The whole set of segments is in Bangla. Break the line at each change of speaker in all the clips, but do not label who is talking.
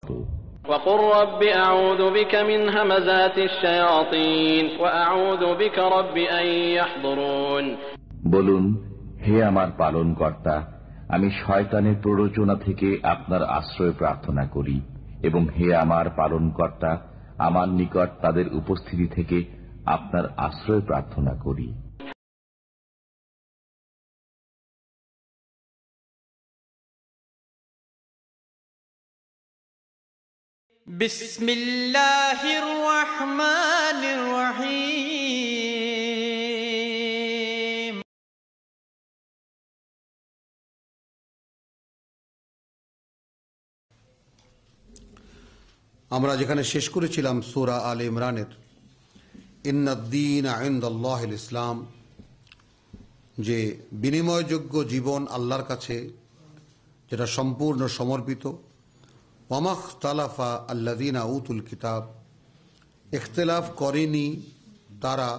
وقل رب أعوذ بك من همزات الشياطين وأعوذ بك رب أن يحضرون।
বলুন, হে আমার পালনকর্তা, আমি শয়তানের প্ররোচনা থেকে আপনার আশ্রয় প্রার্থনা করি, এবং হে আমার পালনকর্তা, আমার নিকট তাদের উপস্থিতি থেকে আপনার আশ্রয় প্রার্থনা করি।
বিসমিল্লাহির রহমানির রহিম।
আমরা যেখানে শেষ করেছিলাম সূরা আলে ইমরানের ইন্নাদ-দীনা ইনদাল্লাহিল ইসলাম, যে বিনিময়যোগ্য জীবন আল্লাহর কাছে যেটা সম্পূর্ণ সমর্পিত। ওয়ামাখতালাফা আল্লাযীনা উতুল কিতাব, ইখতিলাফ করেনি তারা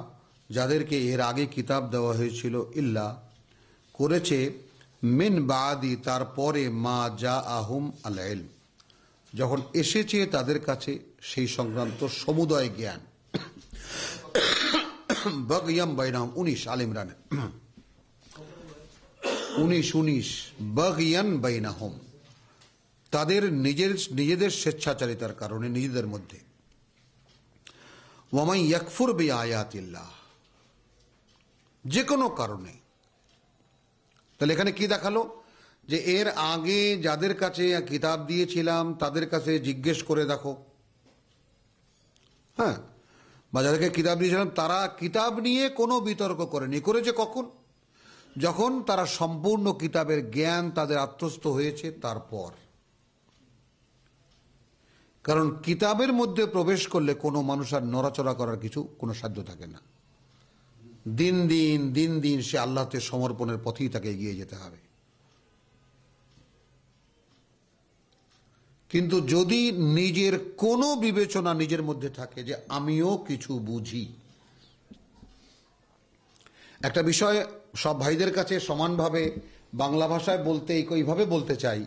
যাদেরকে এর আগে কিতাব দেওয়া হয়েছিল, ইল্লা করেছে মিন বাদি তারপরে মা জাআহুম আল ইলম, যখন এসেছে তাদের কাছে সেই সংক্রান্ত সমুদয় জ্ঞান। বাগয়াম বাইনাহুম 19 আল ইমরানে 19 বাগয়ান বাইনাহুম, তাদের নিজেদের স্বেচ্ছাচারিতার কারণে নিজেদের মধ্যে। ওয়ামান ইয়াকফুর বিআয়াতিল্লাহ, যে কোনো কারণে। তাহলে এখানে কি দেখালো? যে এর আগে যাদের কাছে কিতাব দিয়েছিলাম তাদের কাছে জিজ্ঞেস করে দেখো, হ্যাঁ, বা যাদেরকে কিতাব দিয়েছিলাম তারা কিতাব নিয়ে কোনো বিতর্ক করেনি। করেছে কখন? যখন তারা সম্পূর্ণ কিতাবের জ্ঞান তাদের আত্মস্থ হয়েছে তারপর। কারণ কিতাবের মধ্যে প্রবেশ করলে কোনো মানুষ আর নড়াচড়া করার কোনো সাধ্য থাকে না। দিন দিন সে আল্লাহতে সমর্পণের পথেই তাকে এগিয়ে যেতে হবে। কিন্তু যদি নিজের কোনো বিবেচনা নিজের মধ্যে থাকে যে আমিও কিছু বুঝি, একটা বিষয় সব ভাইদের কাছে সমানভাবে বাংলা ভাষায় বলতে এইভাবে বলতে চাই,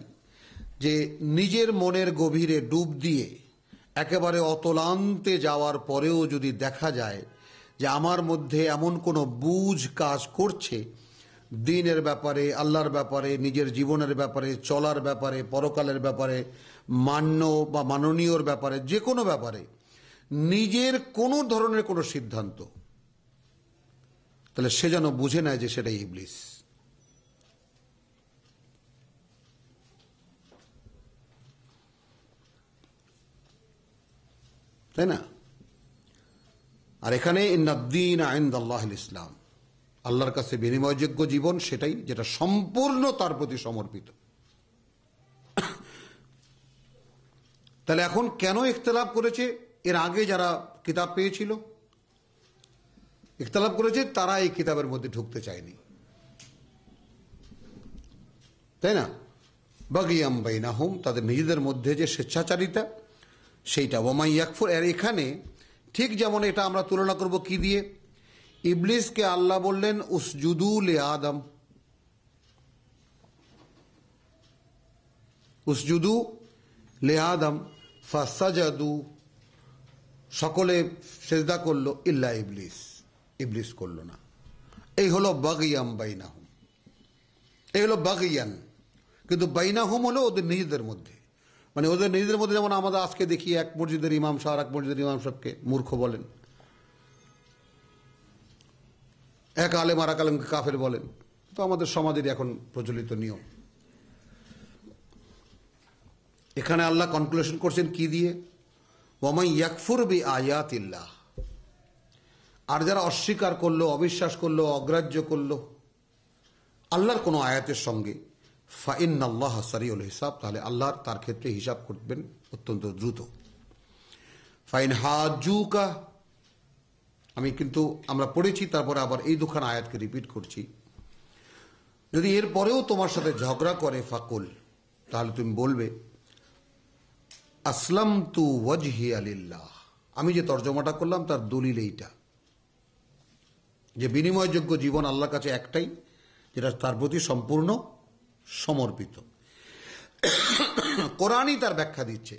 যে নিজের মনের গভীরে ডুব দিয়ে একেবারে অতলান্তে যাওয়ার পরেও যদি দেখা যায় যে আমার মধ্যে এমন কোনো বুঝ কাজ করছে দ্বীনের ব্যাপারে, আল্লাহর ব্যাপারে, নিজের জীবনের ব্যাপারে, চলার ব্যাপারে, পরকালের ব্যাপারে, মান্য বা মাননীয়র ব্যাপারে, যে কোনো ব্যাপারে নিজের কোনো ধরনের কোনো সিদ্ধান্ত, তাহলে সে যেন বুঝে নেয় যে সেটাই ইবলিস। তাই না? আর এখানে ইন্নাদ-দীনা ইনদাল্লাহিল ইসলাম, আল্লাহর কাছে বিনিময়যোগ্য জীবন সেটাই যেটা সম্পূর্ণ তার প্রতি সমর্পিত। তাহলে এখন কেন ইখতিলাফ করেছে? এর আগে যারা কিতাব পেয়েছিল ইখতিলাফ করেছে, তারা এই কিতাবের মধ্যে ঢুকতে চায়নি, তাই না? বাগিয়াম বাইনাহুম, তাদের নিজেদের মধ্যে যে স্বেচ্ছাচারিতা সেইটা। ওয়ামান ইয়াকফুর, এর এখানে ঠিক যেমন এটা আমরা তুলনা করব কি দিয়ে? ইবলিসকে আল্লাহ বললেন উসজুদু লি আদম, উসজুদু লি আদম ফাসাজাদু, সকলে সেজদা করলো ইল্লা ইবলিস, ইবলিস করলো না। এই হলো বাগিয়াম বাইনাহুম, এই হলো বাগিয়ান। কিন্তু বাইনাহুম হলো ওদের নিজেদের মধ্যে, মানে ওদের নিজেদের মধ্যে। যেমন আমাদের আজকে দেখি এক মসজিদের ইমাম সাহেব এক মসজিদের ইমাম সাহেবকে মূর্খ বলেন, এক আলেম আর এক আলেমকে কাফের বলেন। তো আমাদের সমাজের এখন প্রচলিত নিয়ম। এখানে আল্লাহ কনক্লুশন করছেন কি দিয়ে? ওয়ামান ইয়াকফুর বিআয়াতিল্লাহ, আর যারা অস্বীকার করলো, অবিশ্বাস করলো, অগ্রাহ্য করলো আল্লাহর কোনো আয়াতের সঙ্গে, ফাইন্নাল্লাহা সারিউল হিসাব, তাহলে আল্লাহ তার ক্ষেত্রে হিসাব করবেন অত্যন্ত দ্রুত। ফাইন হাজুকা, কিন্তু আমরা পড়েছি, তারপরে আবার এই দুখানা আয়াতকে রিপিট করছি। যদি এর পরেও তোমার সাথে ঝগড়া করে, ফাকুল, তাহলে তুমি বলবে আসলামতু ওয়াজহিয়া লিল্লাহ। আমি যে তর্জমাটা করলাম তার দলিল এইটা, যে বিনিময়যোগ্য জীবন আল্লাহর কাছে একটাই, যেটা তার প্রতি সম্পূর্ণ সমর্পিত। কোরআনই তার ব্যাখ্যা দিচ্ছে।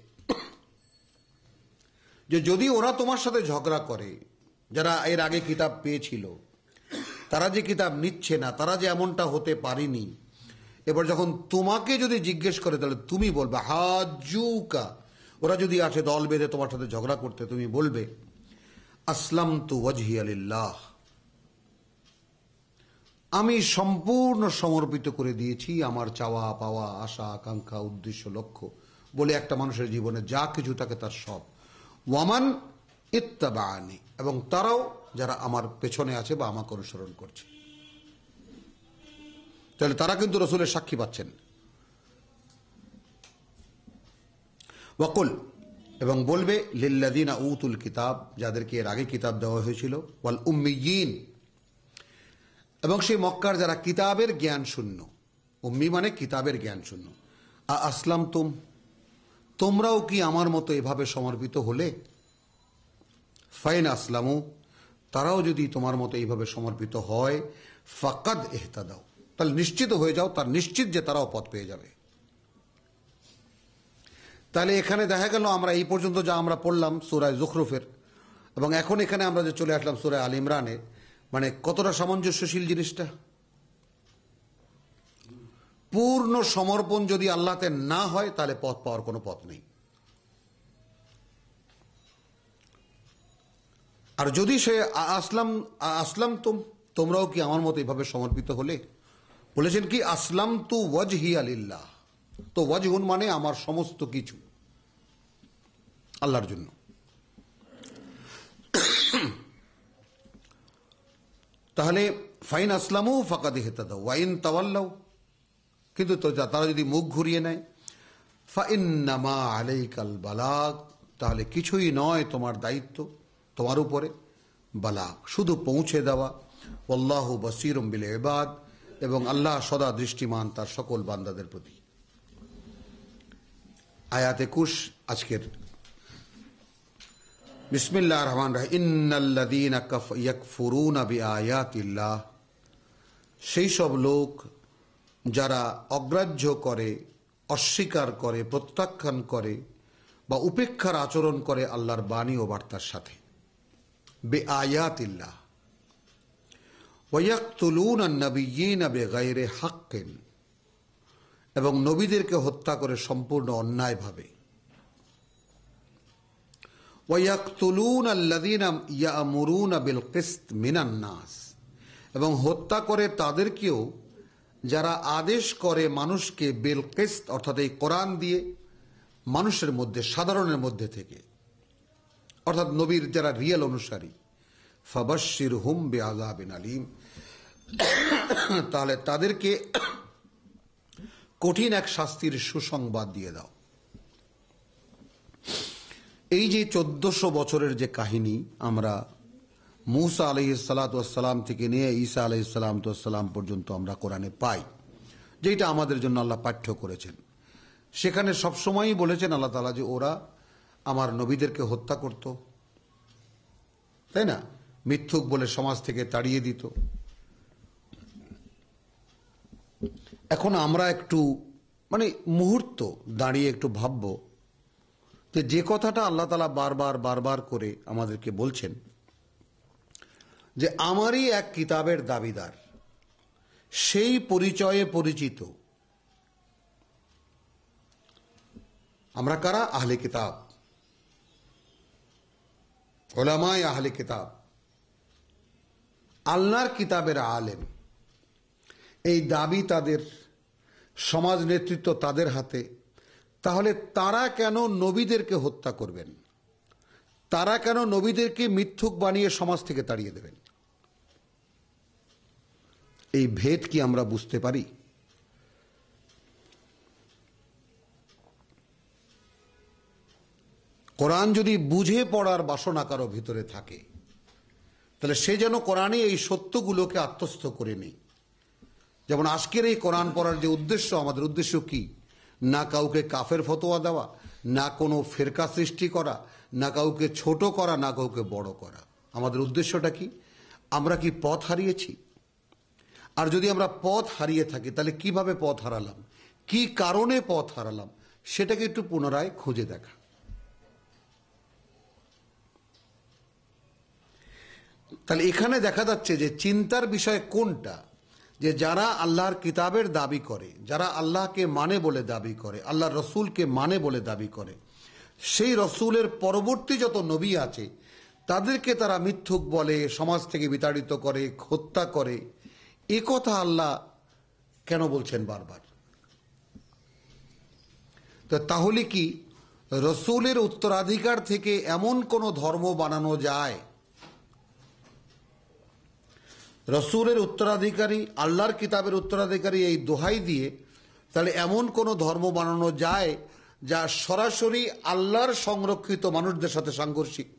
যে যদি ওরা তোমার সাথে ঝগড়া করে, যারা এর আগে কিতাব পেয়েছিল, তারা যে কিতাব নিচ্ছে না, তারা যে এমনটা হতে পারেনি, এবার যখন তোমাকে যদি জিজ্ঞেস করে তাহলে তুমি বলবে হাজুকা, ওরা যদি আসে দল বেঁধে তোমার সাথে ঝগড়া করতে, তুমি বলবে আসলামতু ওয়াজহিয়া লিল্লাহ, আমি সম্পূর্ণ সমর্পিত করে দিয়েছি আমার চাওয়া পাওয়া আশা আকাঙ্ক্ষা উদ্দেশ্য লক্ষ্য বলে একটা মানুষের জীবনে যা কিছু থাকে তার সব, ওয়ামান ইত্তাবাআনি, এবং তারাও যারা আমার পেছনে আছে বা আমাকে অনুসরণ করছে। তাহলে তারা কিন্তু রসুলের সাক্ষী পাচ্ছেন। ওয়াকুল, এবং বলবে লিল্লাযিনা উতুল কিতাব, যাদেরকে এর আগে কিতাব দেওয়া হয়েছিল, ওয়াল উম্মিয়িন, এবং সেই মক্কার যারা কিতাবের জ্ঞান শূন্য, উম্মি মানে কিতাবের জ্ঞান শূন্য, আসলাম তোমরাও কি আমার মতো এভাবে সমর্পিত হলে? ফাইন আসলামু, তারাও যদি তোমার মতো এইভাবে সমর্পিত হয়, ফাকাদ ইহতাদাও, তাহলে নিশ্চিত হয়ে যাও, তার নিশ্চিত যে তারাও পথ পেয়ে যাবে। তাহলে এখানে দেখা গেল আমরা এই পর্যন্ত যা আমরা পড়লাম সূরা যুখরুফের, এবং এখন এখানে আমরা যে চলে আসলাম সূরা আল ইমরানে, মানে কতটা সামঞ্জস্যশীল জিনিসটা। পূর্ণ সমর্পণ যদি আল্লাহতে না হয় তাহলে পথ পাওয়ার কোনো পথ নেই। আর যদি সে আসলাম তোমরাও কি আমার মতো এভাবে সমর্পিত হলে, বলেছেন কি আসলাম তু ওয়াজহিয়া লিল্লাহ, তো ওয়াজহুন মানে আমার সমস্ত কিছু আল্লাহর জন্য। তাহলে ফাইন আসলামু ফাকাদ ইহতাদাউ ওয়াইন তাওয়াল্লাউ, কিন্তু তারা যদি মুখ ঘুরিয়ে নেয়, ফাইন্নামা আলাইকাল বালাগ, তাহলে কিছুই নয় তোমার দায়িত্ব, তোমার উপরে বালাগ, শুধু পৌঁছে দেওয়া। ওয়াল্লাহু বাসীরুম বিল ইবাদ, এবং আল্লাহ সদা দৃষ্টিমান তার সকল বান্দাদের প্রতি। আয়াত 21 আজকের। বিসমিল্লাহির রহমানির রহিম। ইন্নাল্লাযীনা ইয়াকফুরুনা বিআয়াতিল্লাহ, সেই সব লোক যারা অগ্রাহ্য করে, অস্বীকার করে, প্রত্যাখ্যান করে বা উপেক্ষার আচরণ করে আল্লাহর বাণী ও বার্তার সাথে। বিআয়াতিল্লাহ ওয়া ইয়াকতুলুনা আন-নাবিয়্যিনা বিগাইরি হাক্কিন, এবং নবীদেরকে হত্যা করে সম্পূর্ণ অন্যায়ভাবে। ওয়া ইয়াকতুলুনা আল্লাযীনা ইয়া'মুরুনা বিল কিসত মিনান নাস, এবং হত্যা করে তাদেরকেও যারা আদেশ করে মানুষকে বিল কিসত, অর্থাৎ এই কোরআন দিয়ে মানুষের মধ্যে, সাধারণের মধ্যে থেকে, অর্থাৎ নবীর যারা রিয়েল অনুসারী। ফাবাশশিরহুম বিআযাবিন আলীম, তাহলে তাদেরকে কঠিন এক শাস্তির সুসংবাদ দিয়ে দাও। এই যে 1400 বছরের যে কাহিনী আমরা মূসা আলাইহিসসালাম থেকে নিয়ে ঈসা আলাইহিসসালাম পর্যন্ত আমরা কোরআনে পাই, যেটা আমাদের জন্য আল্লাহ পাঠ্য করেছেন, সেখানে সবসময়ই বলেছেন আল্লাহ তাআলা যে ওরা আমার নবীদেরকে হত্যা করত, তাই না, মিথ্যুক বলে সমাজ থেকে তাড়িয়ে দিত। এখন আমরা একটু মুহূর্ত দাঁড়িয়ে একটু ভাবব যে কথাটা আল্লাহ তাআলা বারবার করে আমাদেরকে বলছেন যে আমারই এক কিতাবের দাবিদার, সেই পরিচয়ে পরিচিত। আমরা কারা? আহলে কিতাব, উলামায়ে আহলে কিতাব, আল্লাহর কিতাবের আলেম। এই দাবি তাদের, সমাজ নেতৃত্ব তাদের হাতে। তাহলে তারা কেন নবীদেরকে হত্যা করবেন? তারা কেন নবীদেরকে মিথ্যুক বানিয়ে সমাজ থেকে তাড়িয়ে দেবেন? এই ভেদ কি আমরা বুঝতে পারি? কোরআন যদি বুঝে পড়ার বাসনা কারো ভিতরে থাকে, তাহলে সে যেন কোরআনে এই সত্যগুলোকে আত্মস্থ করে নেই। যেমন আজকের এই কোরআন পড়ার যে উদ্দেশ্য, আমাদের উদ্দেশ্য কি? না কাউকে কাফের ফতোয়া দেওয়া, না কোনো ফেরকা সৃষ্টি করা, না কাউকে ছোট করা, না কাউকে বড় করা। আমাদের উদ্দেশ্যটা কি? আমরা কি পথ হারিয়েছি? আর যদি আমরা পথ হারিয়ে থাকি তাহলে কিভাবে পথ হারালাম, কি কারণে পথ হারালাম, সেটাকে একটু পুনরায় খুঁজে দেখা। তাহলে এখানে দেখা যাচ্ছে যে চিন্তার বিষয় কোনটা, যে যারা আল্লাহর কিতাবের দাবি করে, যারা আল্লাহকে মানে বলে দাবি করে, আল্লাহর রসুলকে মানে বলে দাবি করে, সেই রসুলের পরবর্তী যত নবী আছে তাদেরকে তারা মিথ্যুক বলে, সমাজ থেকে বিতাড়িত করে, হত্যা করে। এ কথা আল্লাহ কেন বলছেন বারবার? তো তাহলে কি রসুলের উত্তরাধিকার থেকে এমন কোন ধর্ম বানানো যায়? রসুলের উত্তরাধিকারী, আল্লাহর কিতাবের উত্তরাধিকারী এই দোহাই দিয়ে তাহলে এমন কোন ধর্ম বানানো যায় যা সরাসরি আল্লাহর সংরক্ষিত মানুষদের সাথে সাংঘর্ষিক?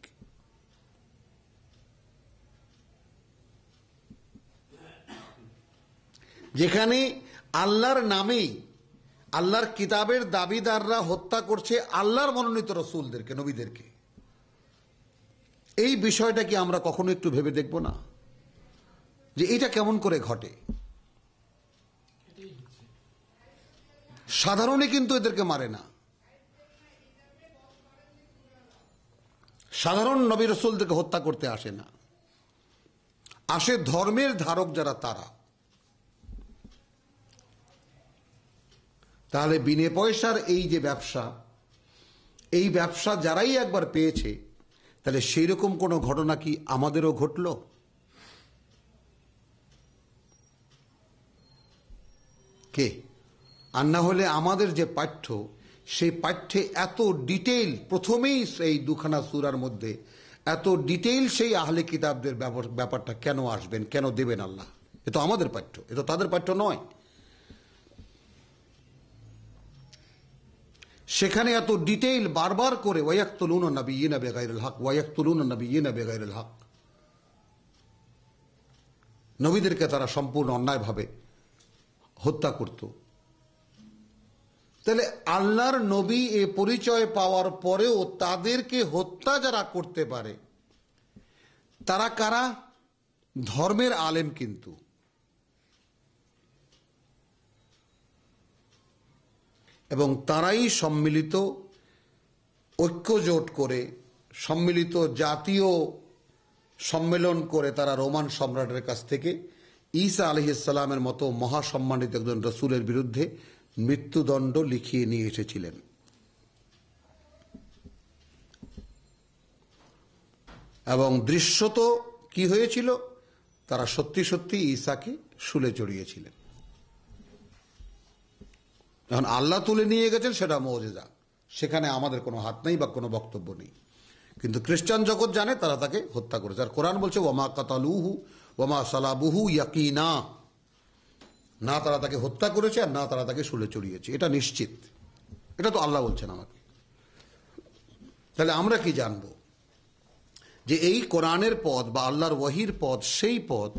যেখানে আল্লাহর নামেই আল্লাহর কিতাবের দাবিদাররা হত্যা করছে আল্লাহর মনোনীত রসুলদেরকে, নবীদেরকে। এই বিষয়টা কি আমরা কখনো একটু ভেবে দেখব না যে এটা কেমন করে ঘটে? সাধারণে কিন্তু এদেরকে মারে না, সাধারণ নবী রসুলদেরকে হত্যা করতে আসে না, আসে ধর্মের ধারক যারা তারা। তাহলে বিনে পয়সার এই যে ব্যবসা, এই ব্যবসা যারাই একবার পেয়েছে, তাহলে সেই রকম কোনো ঘটনা কি আমাদেরও ঘটল? কে? আর না হলে আমাদের যে পাঠ্য, সেই পাঠ্যে এত ডিটেইল, প্রথমেই এই দুখানা সূরার মধ্যে এত ডিটেইল সেই আহলে কিতাবদের ব্যাপারটা কেন আসবেন, কেন দেবেন আল্লাহ? এ তো আমাদের পাঠ্য, এ তো তাদের পাঠ্য নয়। সেখানে এত ডিটেইল বারবার করে ওয়ায়াকতুলুনা নাবিয়্যিনা বিগাইরিল হক, ওয়ায়াকতুলুনা নাবিয়্যিনা বিগাইরিল হক, নবীদেরকে তারা সম্পূর্ণ অন্যায়ভাবে হত্যা করত। তাহলে আল্লাহর নবী এ পরিচয় পাওয়ার পরেও তাদেরকে হত্যা যারা করতে পারে তারা কারা? ধর্মের আলেম। কিন্তু এবং তারাই সম্মিলিত ঐক্যজোট করে, সম্মিলিত জাতীয় সম্মেলন করে তারা রোমান সম্রাটের কাছ থেকে ঈসা আলাইহিসসালামের মতো মহাসম্মানিত একজন রসুলের বিরুদ্ধে মৃত্যুদণ্ড লিখিয়ে নিয়ে এসেছিলেন। এবং দৃশ্যত কি হয়েছিল? তারা সত্যি সত্যি ঈসাকে শুলে চড়িয়েছিলেন। যখন আল্লাহ তুলে নিয়ে গেছেন সেটা মুজিজা, সেখানে আমাদের কোনো হাত নেই বা কোনো বক্তব্য নেই। কিন্তু খ্রিস্টান জগৎ জানে, তারা তাকে হত্যা করেছে। আর কোরআন বলছে ওয়ামা কাতালুহু ওয়ামা সালাবুহু ইয়াকিনা, না তারা তাকে হত্যা করেছে আর না তারা তাকে শুলে চড়িয়েছে, এটা নিশ্চিত। এটা তো আল্লাহ বলছেন আমাকে। তাহলে আমরা কি জানব? যে এই কোরআনের পথ বা আল্লাহর ওয়াহির পথ সেই পথ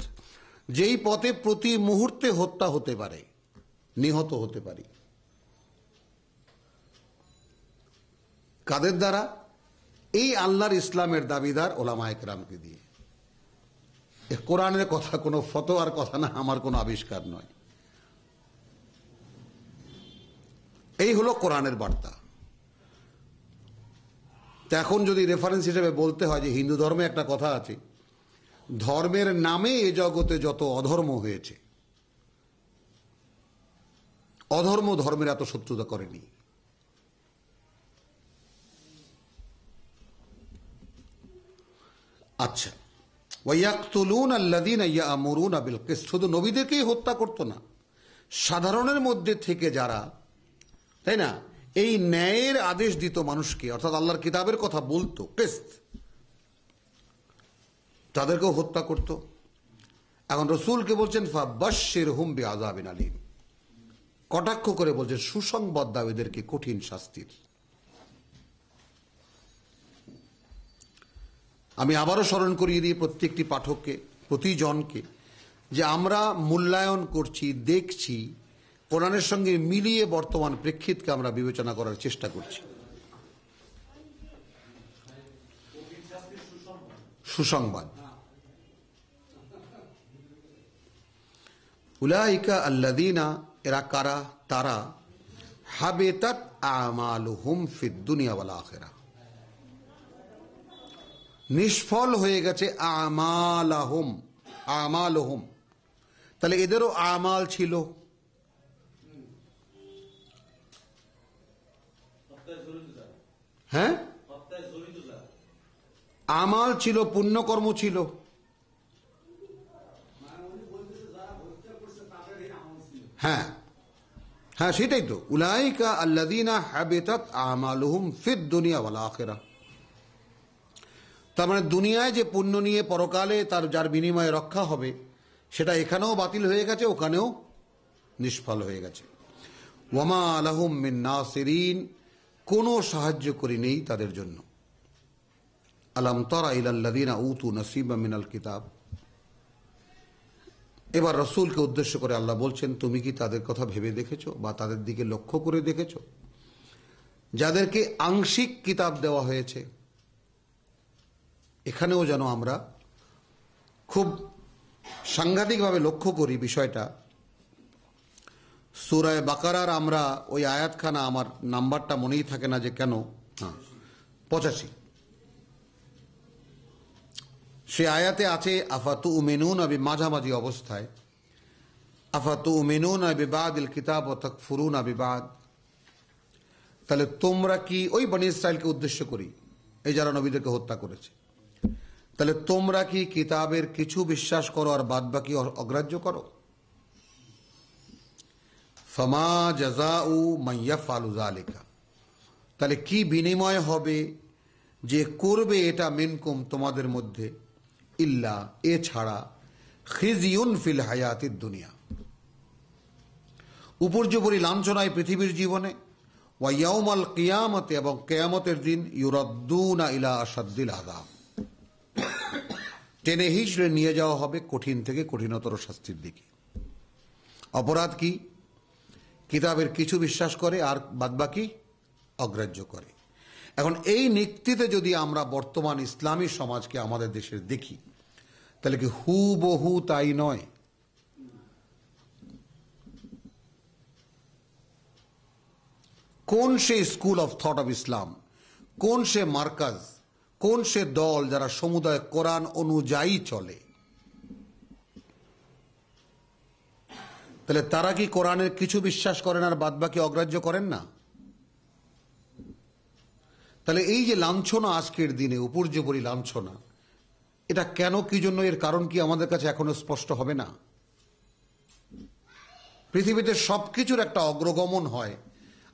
যেই পথে প্রতি মুহূর্তে হত্যা হতে পারে, নিহত হতে পারি। কাদের দ্বারা? এই আল্লাহর ইসলামের দাবিদার ওলামায়ে কেরামকে দিয়ে। কোরআনের কথা কোনো ফতোয়ার কথা না, আমার কোনো আবিষ্কার নয়। এই হলো কোরআনের বার্তা। এখন যদি রেফারেন্স হিসেবে বলতে হয় যে হিন্দু ধর্মে একটা কথা আছে, ধর্মের নামে এ জগতে যত অধর্ম হয়েছে, অধর্ম ধর্মের এত শত্রুতা করেনি। আচ্ছা, ওয়ায়াকতুলুনা আল্লাযীনা ইয়া'মুরুনা বিল কিসত, শুধু নবীদেরকেই হত্যা করতো না, সাধারণের মধ্যে থেকে যারা, তাই না, এই ন্যায়ের আদেশ দিত মানুষকে, অর্থাৎ আল্লাহর কিতাবের কথা বলতো, কিসত, তাদেরকেও হত্যা করত। এখন রসুলকে বলছেন ফাবাশশিরহুম বিআযাবিন আলীম, কটাক্ষ করে বলছেন সুসংবাদ দাও এদেরকে কঠিন শাস্তির। আমি আবারও স্মরণ করিয়ে দিই প্রত্যেকটি পাঠককে, প্রতিজনকে, যে আমরা মূল্যায়ন করছি, দেখছি, কোরআনের সঙ্গে মিলিয়ে বর্তমান প্রেক্ষিতকে আমরা বিবেচনা করার চেষ্টা করছি। সুসংবাদ, উলাইকা আল্লাযীনা, এরা কারা? তারা হাবিতাত আমালুহুম ফিদ দুনিয়া ওয়াল আখিরাহ, নিষ্ফল হয়ে গেছে আমালাহুম, আমালহুম। তাহলে এদেরও আমাল ছিল, হ্যাঁ, আমাল ছিল, পুণ্যকর্ম ছিল। হ্যাঁ হ্যাঁ, সেটাই তো, উলাইকা আল্লাযীনা হাবিতাত আমালুহুম ফিদ দুনিয়া ওয়াল আখিরাহ। তার মানে দুনিয়ায় যে পুণ্য নিয়ে পরকালে তার যার বিনিময়ে রক্ষা হবে, সেটা এখানেও বাতিল হয়ে গেছে, ওখানেও নিষ্ফল হয়ে গেছে। ওয়ামা লাহুম মিন নাসিরিন, কোনো সাহায্যকারী নেই তাদের জন্য। আলাম তারা ইলাল্লাযীনা উতু নাসীবাম মিনাল কিতাব। এবার রসুলকে উদ্দেশ্য করে আল্লাহ বলছেন, তুমি কি তাদের কথা ভেবে দেখেছো বা তাদের দিকে লক্ষ্য করে দেখেছো যাদেরকে আংশিক কিতাব দেওয়া হয়েছে? এখানেও যেন আমরা খুব সাংঘাতিকভাবে লক্ষ্য করি বিষয়টা। সূরা বাকারার আমরা ওই আয়াতখানা, আমার নাম্বারটা মনেই থাকে না যে কেন, 85, সে আয়াতে আছে আফাতুমিনুনা, মাঝামাঝি অবস্থায়, আফাতুমিনুনা বিবাদিল কিতাব ওয়া তাকফুরুনা বিবাদ। তাহলে তোমরা কি, ওই বনী ইসরাইলকে উদ্দেশ্য করি, এই যারা নবীদেরকে হত্যা করেছে, তাহলে তোমরা কি কিতাবের কিছু বিশ্বাস করো আর বাদ বাকি অগ্রাহ্য করো? ফামা জাযাউ মান ইয়াফআলু যালিকা, তাহলে কি বিনিময় হবে যে করবে এটা মিনকুম, তোমাদের মধ্যে, ইল্লা, এছাড়া, খিজিউন ফিল হায়াতিদ দুনিয়া, উপর্যুপরি লাঞ্ছনায় পৃথিবীর জীবনে, ওয়া ইয়াউমাল কিয়ামতে, এবং কিয়ামতের দিন, ইউরাদ্দুনা ইলা আশাদ্দিল আযাব, টেনে হিচড়ে নিয়ে যাওয়া হবে কঠিন থেকে কঠিনতর শাস্তির দিকে। অপরাধ কি? কিতাবের কিছু বিশ্বাস করে আর বাদবাকি অগ্রাহ্য করে। এখন এই নিক্তিতে যদি আমরা বর্তমান ইসলামী সমাজকে আমাদের দেশের দেখি, তাহলে কি হুবহু তাই নয়? কোন সে school of thought of Islam, কোন সে মার্কাজ, কোন সে দল যারা সমুদায় কোরআন অনুযায়ী চলে? তাহলে তারা কি কোরআনের কিছু বিশ্বাস করেন আর বাদবাকি অগ্রাহ্য করেন না? তাহলে এই যে লাঞ্ছনা আজকের দিনে, উপর্যুপরি লাঞ্ছনা, এটা কেন, কি জন্য, এর কারণ কি আমাদের কাছে এখনো স্পষ্ট হবে না? পৃথিবীতে সবকিছুর একটা অগ্রগমন হয়,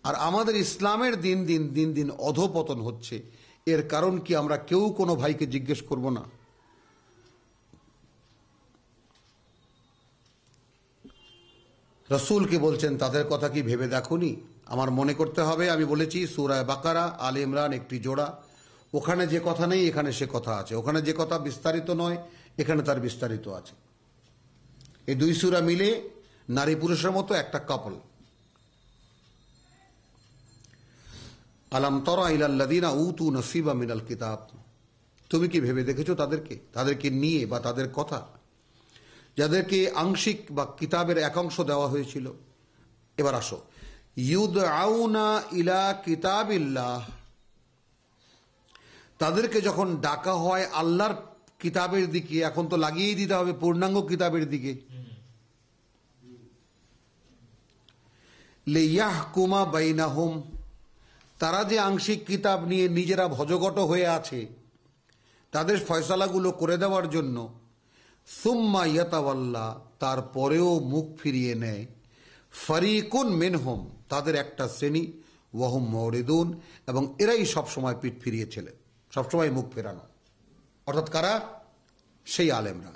আর আমাদের ইসলামের দিন দিন দিন দিন অধপতন হচ্ছে। এর কারণ কি আমরা কেউ কোনো ভাইকে জিজ্ঞেস করব না? রসুলকে বলছেন তাদের কথা কি ভেবে দেখোনি? আমার মনে করতে হবে, আমি বলেছি সূরা বাকারা, আলে ইমরান একটি জোড়া, ওখানে যে কথা নেই এখানে সে কথা আছে, ওখানে যে কথা বিস্তারিত নয় এখানে তার বিস্তারিত আছে। এই দুই সূরা মিলে নারী পুরুষের মতো একটা কাপল। আলাম তারা ইলাল্লাযীনা উতু নাসীবাম মিনাল কিতাব, তুমি কি ভেবে দেখেছো তাদেরকে নিয়ে বা তাদের কথা, যাদেরকে আংশিক বা কিতাবের একাংশ দেওয়া হয়েছিল? এবার আসো, ইউদআউনা ইলা কিতাবিল্লাহ, তাদেরকে যখন ডাকা হয় আল্লাহর কিতাবের দিকে, এখন তো লাগিয়েই দিতে হবে পূর্ণাঙ্গ কিতাবের দিকে, লিয়াহকুমা বাইনাহুম, তারা যে আংশিক কিতাব নিয়ে নিজেরা ভজগট হয়ে আছে, তাদের ফয়সালাগুলো করে দেওয়ার জন্য, সুম্মা ইয়াতাওয়াল্লা, তারপরেও মুখ ফিরিয়ে নেয়, ফারিকুন মিনহুম, তাদের একটা শ্রেণী, ওয়াহুম মুরিদুন, এবং এরাই সবসময় পিঠ ফিরিয়েছিলেন, সবসময় মুখ ফেরানো। অর্থাৎ কারা? সেই আলেমরা।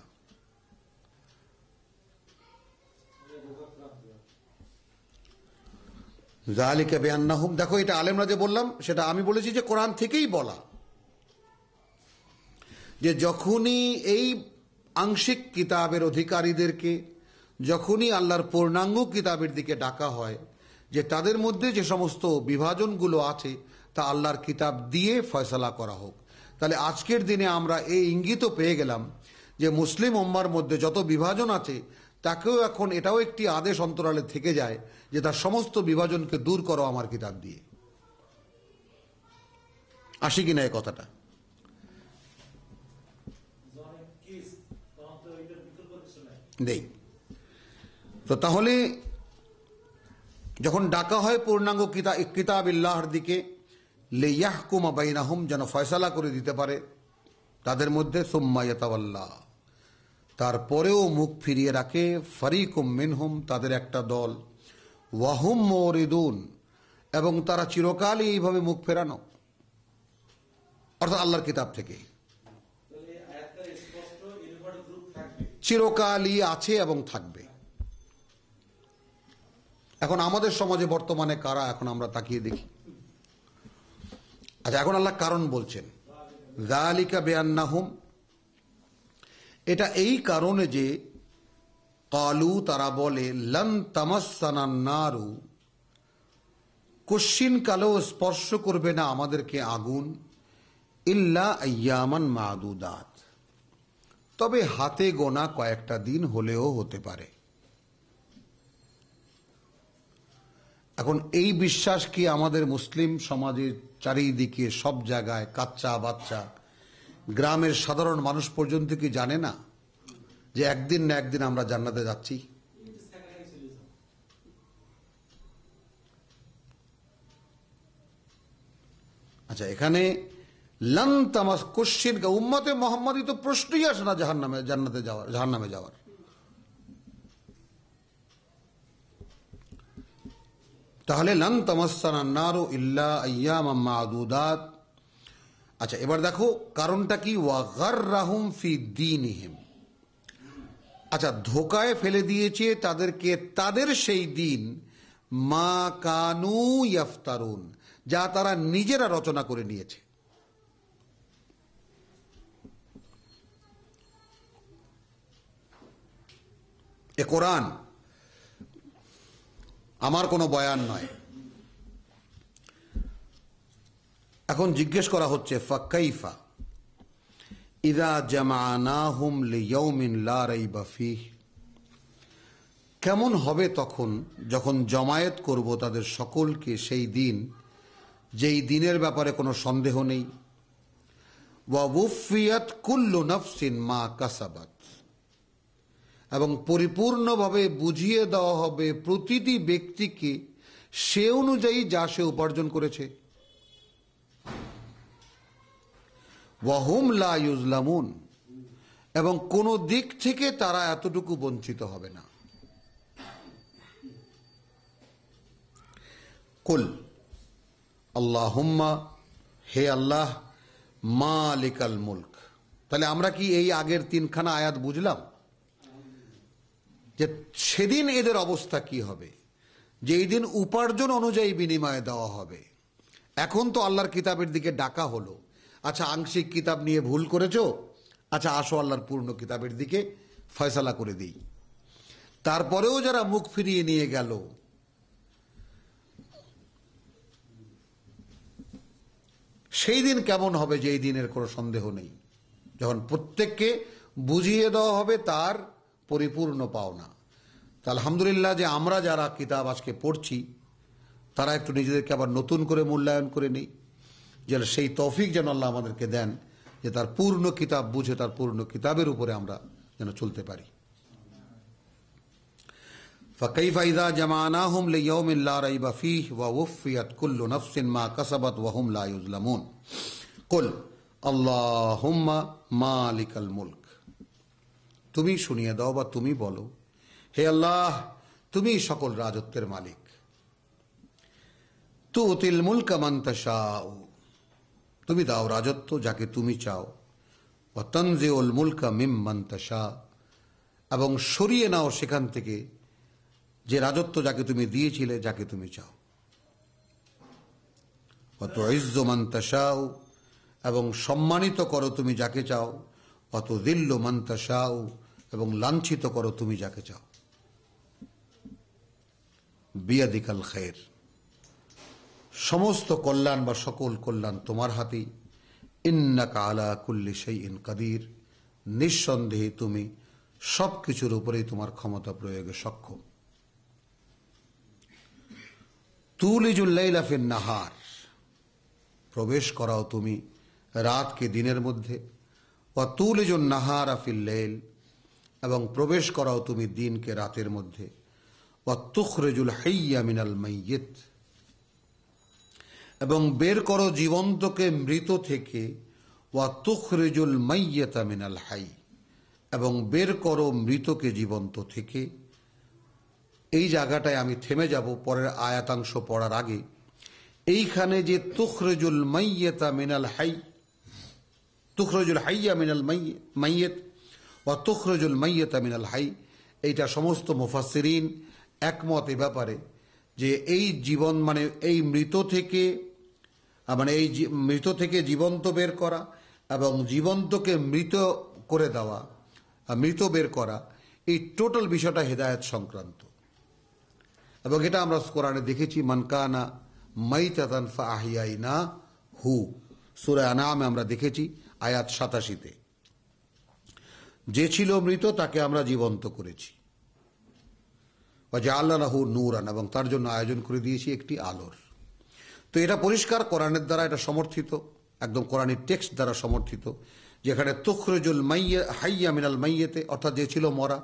যালিকা বিআন্নাহুম, দেখো এটা আলেমরা যে বললাম, সেটা আমি বলেছি যে কোরআন থেকেই বলা, যে যখনই এই আংশিক কিতাবের অধিকারীদেরকে, যখনই আল্লাহর পূর্ণাঙ্গ কিতাবের দিকে ডাকা হয়, যে তাদের মধ্যে যে সমস্ত বিভাজনগুলো আছে তা আল্লাহর কিতাব দিয়ে ফয়সালা করা হোক। তাহলে আজকের দিনে আমরা এই ইঙ্গিতও পেয়ে গেলাম যে মুসলিম উম্মার মধ্যে যত বিভাজন আছে, তাকেও এখন এটাও একটি আদেশ অন্তরালে থেকে যায় যে তার সমস্ত বিভাজনকে দূর করো আমার কিতাব দিয়ে। আসি কিনা এই কথাটা? নেই। তো তাহলে যখন ডাকা হয় পূর্ণাঙ্গ কিতাবিল্লাহর দিকে, লিয়াহকুমা বাইনাহুম, যেন ফয়সালা করে দিতে পারে তাদের মধ্যে, সুম্মা ইয়াতাওয়াল্লা, তারপরেও মুখ ফিরিয়ে রাখে, ফারিকুম মিনহুম, তাদের একটা দল, ওয়াহুম মুরিদুন, এবং তারা চিরকালই এইভাবে মুখ ফেরানো, অর্থাৎ আল্লাহর কিতাব থেকে চিরকালই আছে এবং থাকবে। এখন আমাদের সমাজে বর্তমানে কারা, এখন আমরা তাকিয়ে দেখি। আচ্ছা, এখন আল্লাহ কারণ বলছেন, যালিকা বিআন্নাহুম, এটা এই কারণে যে, কালু, তারা বলে, লান তামাসসানান নারু, কশ্চিন কালেও স্পর্শ করবে না আমাদেরকে আগুন, ইল্লা আইয়ামান মাদুদাত, তবে হাতে গোনা কয়েকটা দিন হলেও হতে পারে। এখন এই বিশ্বাস কি আমাদের মুসলিম সমাজের চারিদিকে সব জায়গায়, কাচ্চা বাচ্চা, গ্রামের সাধারণ মানুষ পর্যন্ত কি জানে না যে একদিন না একদিন আমরা জান্নাতে যাচ্ছি? আচ্ছা, এখানে লান তামাস, কোশ্চিন, উম্মতে মোহাম্মদী তো প্রশ্নই আসে না জাহান্নামে যাওয়ার। তাহলে লান তামাসসানান নারু ইল্লা আইয়ামাম মাদুদাত। আচ্ছা, এবার দেখো কারণটা কি, ওয়া গাররাহুম ফি দীনিহিম। আচ্ছা, ধোকায় ফেলে দিয়েছে তাদেরকে তাদের সেই দিন, মা কানু ইয়াফতারুন, যা তারা নিজেরা রচনা করে নিয়েছে। এ কোরআন আমার কোনো বয়ান নয়। এখন জিজ্ঞেস করা হচ্ছে, ফাকাইফা ইযা জামানাহুম লিয়াউমিন লা রাইবা ফীহ, কেমন হবে তখন যখন জমায়েত করব তাদের সকলকে সেই দিন, যেই দিনের ব্যাপারে কোনো সন্দেহ নেই। ওয়া ওয়ুফিয়াত কুল্লু নাফসিন মা কাসাবাত, এবং পরিপূর্ণভাবে বুঝিয়ে দেওয়া হবে প্রতিটি ব্যক্তিকে সে অনুযায়ী যা সে উপার্জন করেছে। ওয়াহুম লা ইউজলামুন, এবং কোনো দিক থেকে তারা এতটুকু বঞ্চিত হবে না। কুল আল্লাহুম্মা, হে আল্লাহ, মালিকাল মুলক। তাহলে আমরা কি এই আগের তিনখানা আয়াত বুঝলাম যে সেদিন এদের অবস্থা কি হবে, যে এই দিন উপার্জন অনুযায়ী বিনিময়ে দেওয়া হবে। এখন তো আল্লাহর কিতাবের দিকে ডাকা হলো, আচ্ছা আংশিক কিতাব নিয়ে ভুল করেছো, আচ্ছা আসো আল্লাহর পূর্ণ কিতাবের দিকে ফয়সালা করে দিই। তারপরেও যারা মুখ ফিরিয়ে নিয়ে গেল, সেই দিন কেমন হবে, যে এই দিনের কোনো সন্দেহ নেই, যখন প্রত্যেককে বুঝিয়ে দেওয়া হবে তার পরিপূর্ণ পাওনা। তা আলহামদুলিল্লাহ যে আমরা যারা কিতাব আজকে পড়ছি, তারা একটু নিজেদেরকে আবার নতুন করে মূল্যায়ন করে নিই, যেন সেই তৌফিক যেন আল্লাহ আমাদেরকে দেন যে তার পূর্ণ কিতাব বুঝে তার পূর্ণ কিতাবের উপরে আমরা যেন চলতে পারি। ফাকাইফা ইযা জামানাহুম লিয়াউমিন লা রাইবা ফীহি ওয়া ওয়ুফিয়াত কুল্লু নাফসিন মা কাসাবাত ওয়া হুম লা ইউজলামুন। কুল আল্লাহুম্মা মালিকাল মুলক, তুমি শুনিয়ে দাও বা তুমি বলো, হে আল্লাহ, তুমি সকল রাজত্বের মালিক। তুতিল মুলকা মান তাশাউ, তুমি দাও রাজত্ব যাকে তুমি চাও। ওয়া তানজিউল মুলকা মিম্মান তাশা, এবং সরিয়ে নাও সেখান থেকে যে রাজত্ব যাকে তুমি দিয়েছিলে, যাকে তুমি চাও। ওয়া তুইজ্জু মান তাশাউ, এবং সম্মানিত করো তুমি যাকে চাও। ওয়া তুযিল্লু মান তাশাউ, এবং লাঞ্ছিত করো তুমি যাকে চাও। বিয়াদিকাল খায়র, সমস্ত কল্যাণ বা সকল কল্যাণ তোমার হাতেই। ইন্নাকা আলা কুল্লি শাইইন কাদির, নিঃসন্দেহে তুমি সবকিছুর উপরেই তোমার ক্ষমতা প্রয়োগে সক্ষম। তুলিজুল লাইলা ফিন নাহার, প্রবেশ করাও তুমি রাতকে দিনের মধ্যে। ওয়া তুলিজুন নাহারা ফিল লাইল, এবং প্রবেশ করাও তুমি দিনকে রাতের মধ্যে। ওয়া তুখরিজুল হাইয়্যা মিনাল মাইয়িত, এবং বের করো জীবন্তকে মৃত থেকে। ওয়া তুখরিজুল মাইয়্যিতা মিনাল হাই, এবং বের করো মৃতকে জীবন্ত থেকে। এই জায়গাটায় আমি থেমে যাব পরের আয়াতাংশ পড়ার আগে। এইখানে যে তুখরিজুল মাইয়্যিতা মিনাল হাই, তুখরিজুল হাইয়্যা মিনাল মাইয়িত ওয়া তুখরিজুল মাইয়িতা মিনাল হাই, এইটা সমস্ত মুফাসসিরিন একমত এ ব্যাপারে যে এই জীবন মানে এই মৃত থেকে, মানে এই মৃত থেকে জীবন্ত বের করা এবং জীবন্তকে মৃত করে দেওয়া, মৃত বের করা, এই টোটাল বিষয়টা হেদায়েত সংক্রান্ত। এবং এটা আমরা কোরআনে দেখেছি, মান কানা মাইতাতান ফাআহইয়াইনাহু, সূরা আনামে আমরা দেখেছি আয়াত ৮৭-তে, যে ছিল মৃত তাকে আমরা জীবন্ত করেছি। ওয়া জাআলনা লাহু নূরান, এবং তার জন্য আয়োজন করে দিয়েছি একটি আলোর। তো এটা পরিষ্কার কোরআনের দ্বারা এটা সমর্থিত, একদম কোরআনের টেক্সট দ্বারা সমর্থিত, যেখানে তুখরিজুল হাইয়্যা মিনাল মাইয়িতে, অর্থাৎ যে ছিল মরা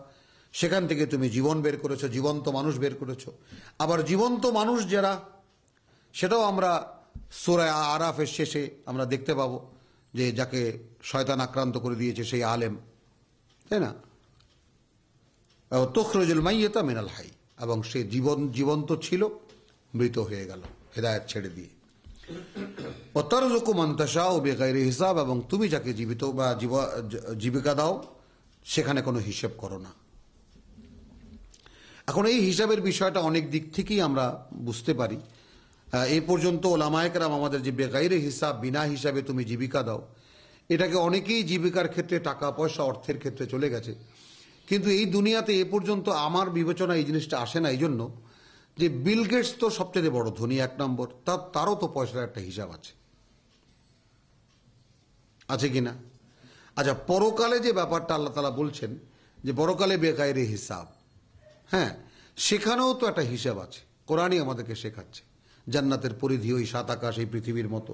সেখান থেকে তুমি জীবন বের করেছো, জীবন্ত মানুষ বের করেছো। আবার জীবন্ত মানুষ যারা, সেটাও আমরা সূরা আরাফের শেষে আমরা দেখতে পাবো যে যাকে শয়তান আক্রান্ত করে দিয়েছে সেই আলেম, তাই না? তুখরিজুল মাইয়িতা মিনাল হাই, এবং সে জীবন্ত ছিল, মৃত হয়ে গেল হেদায়েত ছেড়ে দিয়ে। ওয়া তারযুকু মান তাশাউ বিগাইরি হিসাব, এবং তুমি যাকে জীবিত বা জীবিকা দাও সেখানে কোনো হিসাব করো না। এখন এই হিসাবের বিষয়টা অনেক দিক থেকেই আমরা বুঝতে পারি। এই পর্যন্ত ওলামায়ে কেরাম আমাদের যে বেগাইরে হিসাব, বিনা হিসাবে তুমি জীবিকা দাও, এটাকে অনেকেই জীবিকার ক্ষেত্রে টাকা পয়সা অর্থের ক্ষেত্রে চলে গেছে। কিন্তু এই দুনিয়াতে এ পর্যন্ত আমার বিবেচনা এই জিনিসটা আসে না, এই জন্য যে বিল গেটস তো সবচেয়ে বড় ধনী, ১ নম্বর, তারও তো পয়সার একটা হিসাব আছে কিনা? আচ্ছা, পরকালে যে ব্যাপারটা আল্লাহ তাআলা বলছেন যে পরকালে বেগাইরে হিসাব, হ্যাঁ, সেখানেও তো একটা হিসাব আছে। কোরআনই আমাদেরকে শেখাচ্ছে জান্নাতের পরিধি ওই ৭ আকাশ, এই পৃথিবীর মতো,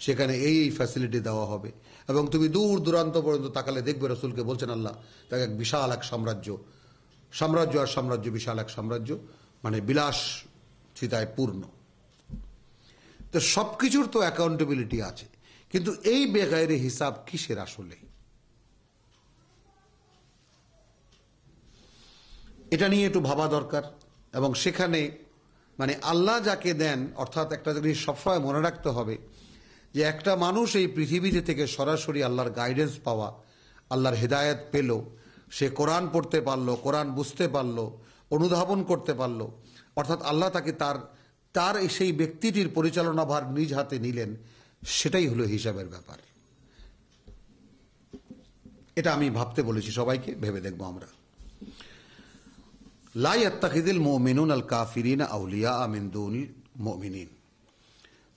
সেখানে এই ফ্যাসিলিটি দেওয়া হবে। এবং তুমি দূর দূরান্ত পর্যন্ত তাকালে দেখবে রসুলকে বলছেন আল্লাহ তাকে এক বিশাল এক সাম্রাজ্য আর সাম্রাজ্য, বিশাল এক সাম্রাজ্য, মানে বিলাস চিতায় পূর্ণ। তো সবকিছুর তো অ্যাকাউন্টেবিলিটি আছে, কিন্তু এই বেগাইরে হিসাব কিসের আসলে? এটা নিয়ে একটু ভাবা দরকার। এবং সেখানে মানে আল্লাহ যাকে দেন, অর্থাৎ একটা জিনিস সবসময় মনে রাখতে হবে যে একটা মানুষ এই পৃথিবীতে থেকে সরাসরি আল্লাহর গাইডেন্স পাওয়া, আল্লাহর হেদায়েত পেল, সে কোরআন পড়তে পারলো, কোরআন বুঝতে পারলো, অনুধাবন করতে পারলো, অর্থাৎ আল্লাহ তাকে তার সেই ব্যক্তিটির পরিচালনা ভার নিজ হাতে নিলেন, সেটাই হলো হিসাবের ব্যাপার। এটা আমি ভাবতে বলেছি, সবাইকে ভেবে দেখবো আমরা। লা ইয়াত্তাখিযুল মুমিনুনা আল কাফিরিনা আউলিয়া মিন দুনিল মুমিনিন,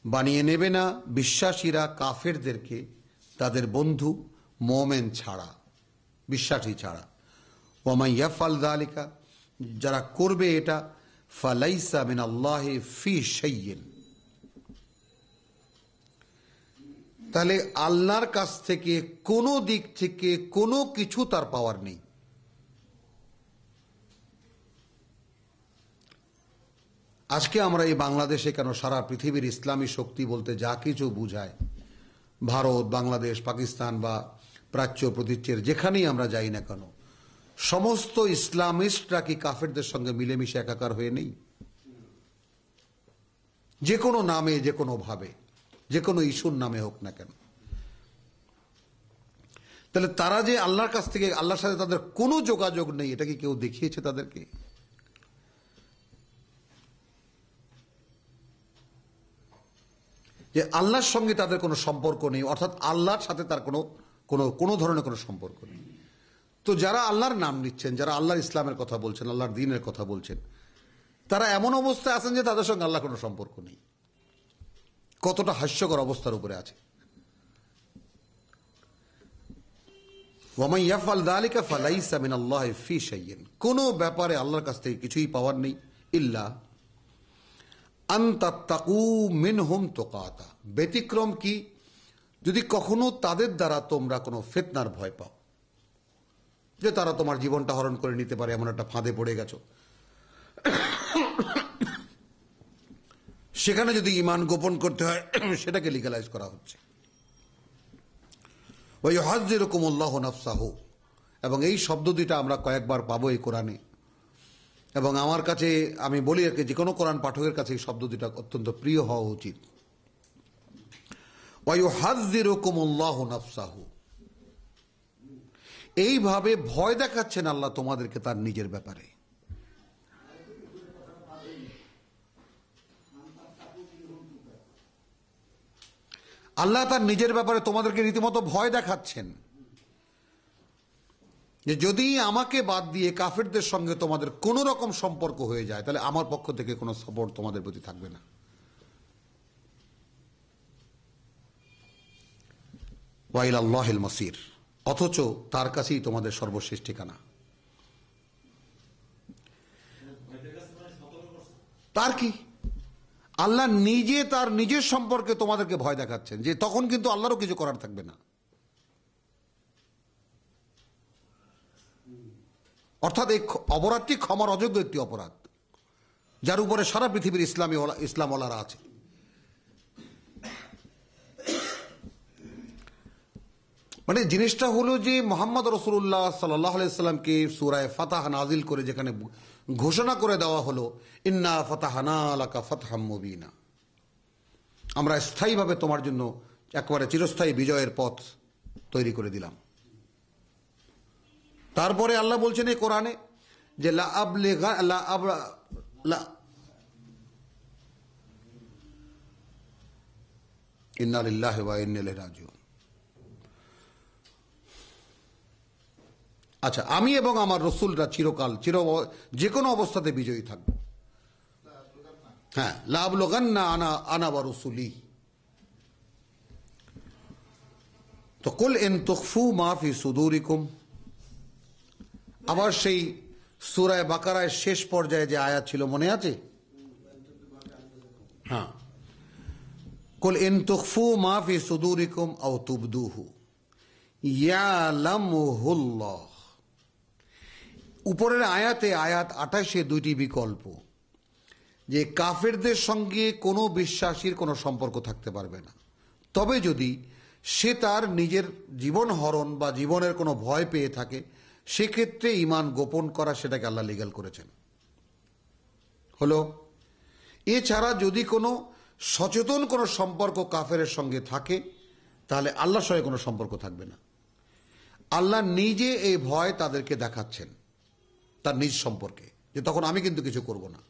বানিয়ে নেবে না বিশ্বাসীরা কাফেরদেরকে তাদের বন্ধু মুমিন ছাড়া, বিশ্বাসী ছাড়া। ওয়া মান ইয়াফআল যালিকা, যারা করবে এটা, ফালাইসা মিনাল্লাহি ফি শাইইন, তাহলে আল্লাহর কাছ থেকে কোনো দিক থেকে কোনো কিছু তার পাওয়ার নেই। আজকে আমরা এই বাংলাদেশে কেন, সারা পৃথিবীর ইসলামী শক্তি বলতে যা কিছু বুঝায়, ভারত, বাংলাদেশ, পাকিস্তান বা প্রাচ্য প্রতীচ্যের যেখানেই আমরা যাই না কেন, সমস্ত ইসলামিস্টরা কি কাফেরদের সঙ্গে মিলেমিশে একাকার হয়ে নেই? যে কোনো নামে, যে কোনো ভাবে, যে কোনো ইস্যুর নামে হোক না কেন। তাহলে তারা যে আল্লাহর কাছ থেকে, আল্লাহর সাথে তাদের কোনো যোগাযোগ নেই, এটা কি কেউ দেখিয়েছে তাদেরকে? যে আল্লাহর সঙ্গে তাদের কোনো সম্পর্ক নেই, অর্থাৎ আল্লাহর সাথে তার কোনো ধরনের কোনো সম্পর্ক নেই। তো যারা আল্লাহর নাম নিচ্ছেন, যারা আল্লাহর ইসলামের কথা বলছেন, আল্লাহর দ্বীনের কথা বলছেন, তারা এমন অবস্থায় আছেন যে তাদের সঙ্গে আল্লাহ কোনো সম্পর্ক নেই। কতটা হাস্যকর অবস্থার উপরে আছে। ওয়া মান ইয়াফআল যালিকা ফালাইসা মিনাল্লাহি ফি শাইইন, কোনো ব্যাপারে আল্লাহর কাছ থেকে কিছুই পাওয়ার নেই, ইল্লা আন তাত্তাকু মিনহুম তুকাতা, ব্যতিক্রম কি, যদি কখনো তাদের দ্বারা তোমরা কোনো ফিতনার ভয় পাও, যে তারা তোমার জীবনটা হরণ করে নিতে পারে, এমন একটা ফাঁদে পড়ে গেছো। সেখানে যদি ঈমান গোপন করতে হয় সেটাকে লিগ্যালাইজ করা হচ্ছে। ওয়াইউহাযযিরুকুমুল্লাহু নাফসাহু, এবং এই শব্দ দুইটা আমরা কয়েকবার পাবো এই কোরআনে, এবং আমার কাছে আমি বলি আর কি, যে কোনো কোরআন পাঠকের কাছে এই শব্দ দুইটা অত্যন্ত প্রিয় হওয়া উচিত। ওয়াইউহাযযিরুকুমুল্লাহু নাফসাহু, এইভাবে ভয় দেখাচ্ছেন আল্লাহ তোমাদেরকে তার নিজের ব্যাপারে। আল্লাহ তার নিজের ব্যাপারে তোমাদেরকে রীতিমতো ভয় দেখাচ্ছেন যে যদি আমাকে বাদ দিয়ে কাফেরদের সঙ্গে তোমাদের কোনো রকম সম্পর্ক হয়ে যায়, তাহলে আমার পক্ষ থেকে কোনো সাপোর্ট তোমাদের প্রতি থাকবে না। ওয়া ইলাল্লাহিল মাসির, অথচ তার কাছেই তোমাদের সর্বশেষ ঠিকানা। তার কি? আল্লাহ নিজে তার নিজের সম্পর্কে তোমাদেরকে ভয় দেখাচ্ছেন যে তখন কিন্তু আল্লাহরও কিছু করার থাকবে না। অর্থাৎ এই অপরাধটি ক্ষমার অযোগ্য একটি অপরাধ, যার উপরে সারা পৃথিবীর ইসলামওয়ালারা আছে। মানে জিনিসটা হলো যে মুহাম্মদ রাসূলুল্লাহ সাল্লাল্লাহু আলাইহি সাল্লামকে সূরা ফাতাহ নাজিল করে যেখানে ঘোষণা করে দেওয়া হলো, ইন্না ফাতাহনা লাকা ফাতহাম মুবিনা, আমরা স্থায়ীভাবে তোমার জন্য একেবারে চিরস্থায়ী বিজয়ের পথ তৈরি করে দিলাম। তারপরে আল্লাহ বলছেন এই কোরআনে যে ইন্না লিল্লাহি ওয়া ইন্না ইলাইহি রাজিউন। আচ্ছা, আমি এবং আমার রসুলরা চিরকাল যে কোনো অবস্থাতে বিজয়ী থাকবো। হ্যাঁ, লা আবলুগান্না আনা ওয়া রুসুলি। তো কুল ইন তুখফু মা ফি সুদুরিকুম, আবার সেই সূরা বাকারায় শেষ পর্যায়ে যে আয়াত ছিল মনে আছে? হ্যাঁ, কুল ইন তুখফু মা ফি সুদুরিকুম আও তুবদুহু ইয়ালামুহুল্লাহ। উপরের আয়াতে আয়াত 28-এ দুইটি বিকল্প, যে কাফেরদের সঙ্গে কোনো বিশ্বাসীর কোনো সম্পর্ক থাকতে পারবে না, তবে যদি সে তার নিজের জীবন হরণ বা জীবনের কোনো ভয় পেয়ে থাকে, সেক্ষেত্রে ঈমান গোপন করা সেটাকে আল্লাহ লিগ্যাল করেছেন। হলো, এছাড়া যদি কোনো সচেতন কোনো সম্পর্ক কাফেরের সঙ্গে থাকে, তাহলে আল্লাহর সঙ্গে কোনো সম্পর্ক থাকবে না। আল্লাহ নিজে এই ভয় তাদেরকে দেখাচ্ছেন তার নিজ সম্পর্কে, যে তখন আমি কিন্তু কিছু করব না।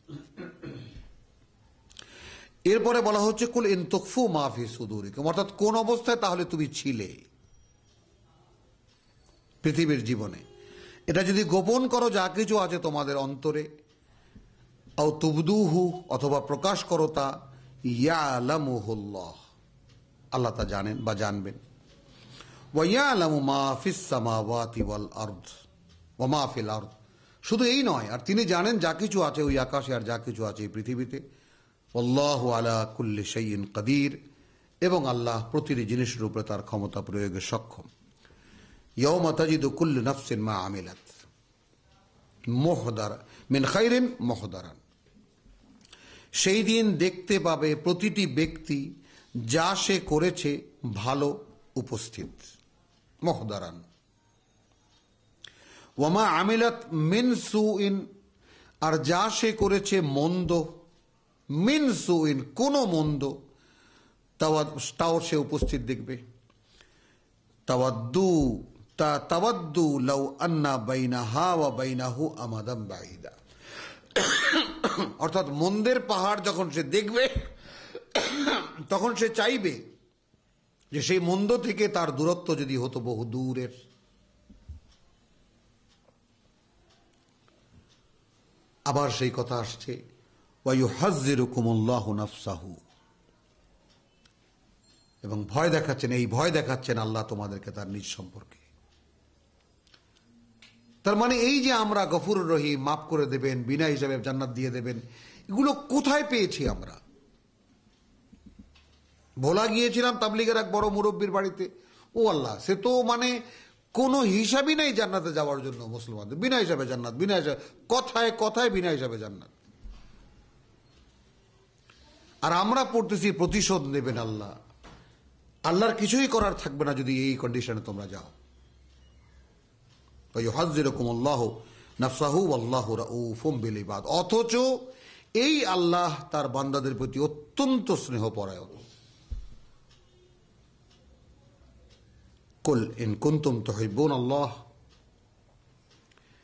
এরপরে বলা হচ্ছে কুল ইন তুখফু মা ফি সুদুরিকুম, অর্থাৎ কোন অবস্থায় তাহলে তুমি ছিলে পৃথিবীর জীবনে, এটা যদি গোপন করো যা কিছু আছে তোমাদের অন্তরে, আও তুবদুহু, অথবা প্রকাশ করো তা, ইয়ালামুহুল্লাহ, আল্লাহ তা জানেন বা জানবেন। ওয়া ইয়ালামু মা ফিস সামাওয়াতি ওয়াল আরদ ওয়া মা ফিল আরদ, শুধু এই নয়, আর তিনি জানেন যা কিছু আছে ওই আকাশে আর যা কিছু আছে এই পৃথিবীতে। আল্লাহু আলা কুল্লি শাইইন কাদির, এবং আল্লাহ প্রতিটি জিনিসের উপরে তার ক্ষমতা প্রয়োগে সক্ষম। ইয়াউমা তাজিদু কুল্লু নাফসিন মা আমিলাত মুহদারা মিন খাইরিন মুহদারান, সেই দিন দেখতে পাবে প্রতিটি ব্যক্তি যা সে করেছে ভালো উপস্থিত, মুহদারান। ওয়ামা আমিলাত মিন সুইন, আর যা সে করেছে মন্দ, মিন সুইন কোনো মন্দ, তাও সে উপস্থিত দেখবে। তাওয়াদ্দু লাউ আন্না বাইনাহা ওয়া বাইনাহু আমাদাম বাঈদা, অর্থাৎ মন্দের পাহাড় যখন সে দেখবে তখন সে চাইবে যে সেই মন্দ থেকে তার দূরত্ব যদি হতো বহু দূরের। আবার সেই কথা আসছে ওয়ায়ুহাযযিরুকুমুল্লাহু নাফসাহু, এবং ভয় দেখাচ্ছেন, এই ভয় দেখাচ্ছেন আল্লাহ তোমাদেরকে তার নিজ সম্পর্কে। তার মানে এই যে আমরা গফুর রহিম, মাফ করে দেবেন, বিনা হিসাবে জান্নাত দিয়ে দেবেন, এগুলো কোথায় পেয়েছি আমরা? ভোলা গিয়েছিলাম তাবলিগের এক বড় মুরব্বীর বাড়িতে, ও আল্লাহ, সে তো মানে কোনো হিসাবই নাই জান্নাতে যাওয়ার জন্য মুসলমানদের। বিনা হিসাবে জান্নাত, বিনা হিসাবে, কথায় কথায় বিনা হিসাবে জান্নাত। আর আমরা পড়তেছি প্রতিশোধ নেবেন আল্লাহ। আল্লাহর কিছুই করার থাকবে না যদি এই কন্ডিশনে তোমরা যাও। ইউহাযযিরুকুমুল্লাহু নাফসাহু ওয়াল্লাহু রাউফুম বিল ইবাদ। অথচ এই আল্লাহ তার বান্দাদের প্রতি অত্যন্ত স্নেহপরায়ণ। কুল ইন কুনতুম তুহিব্বুনাল্লাহ।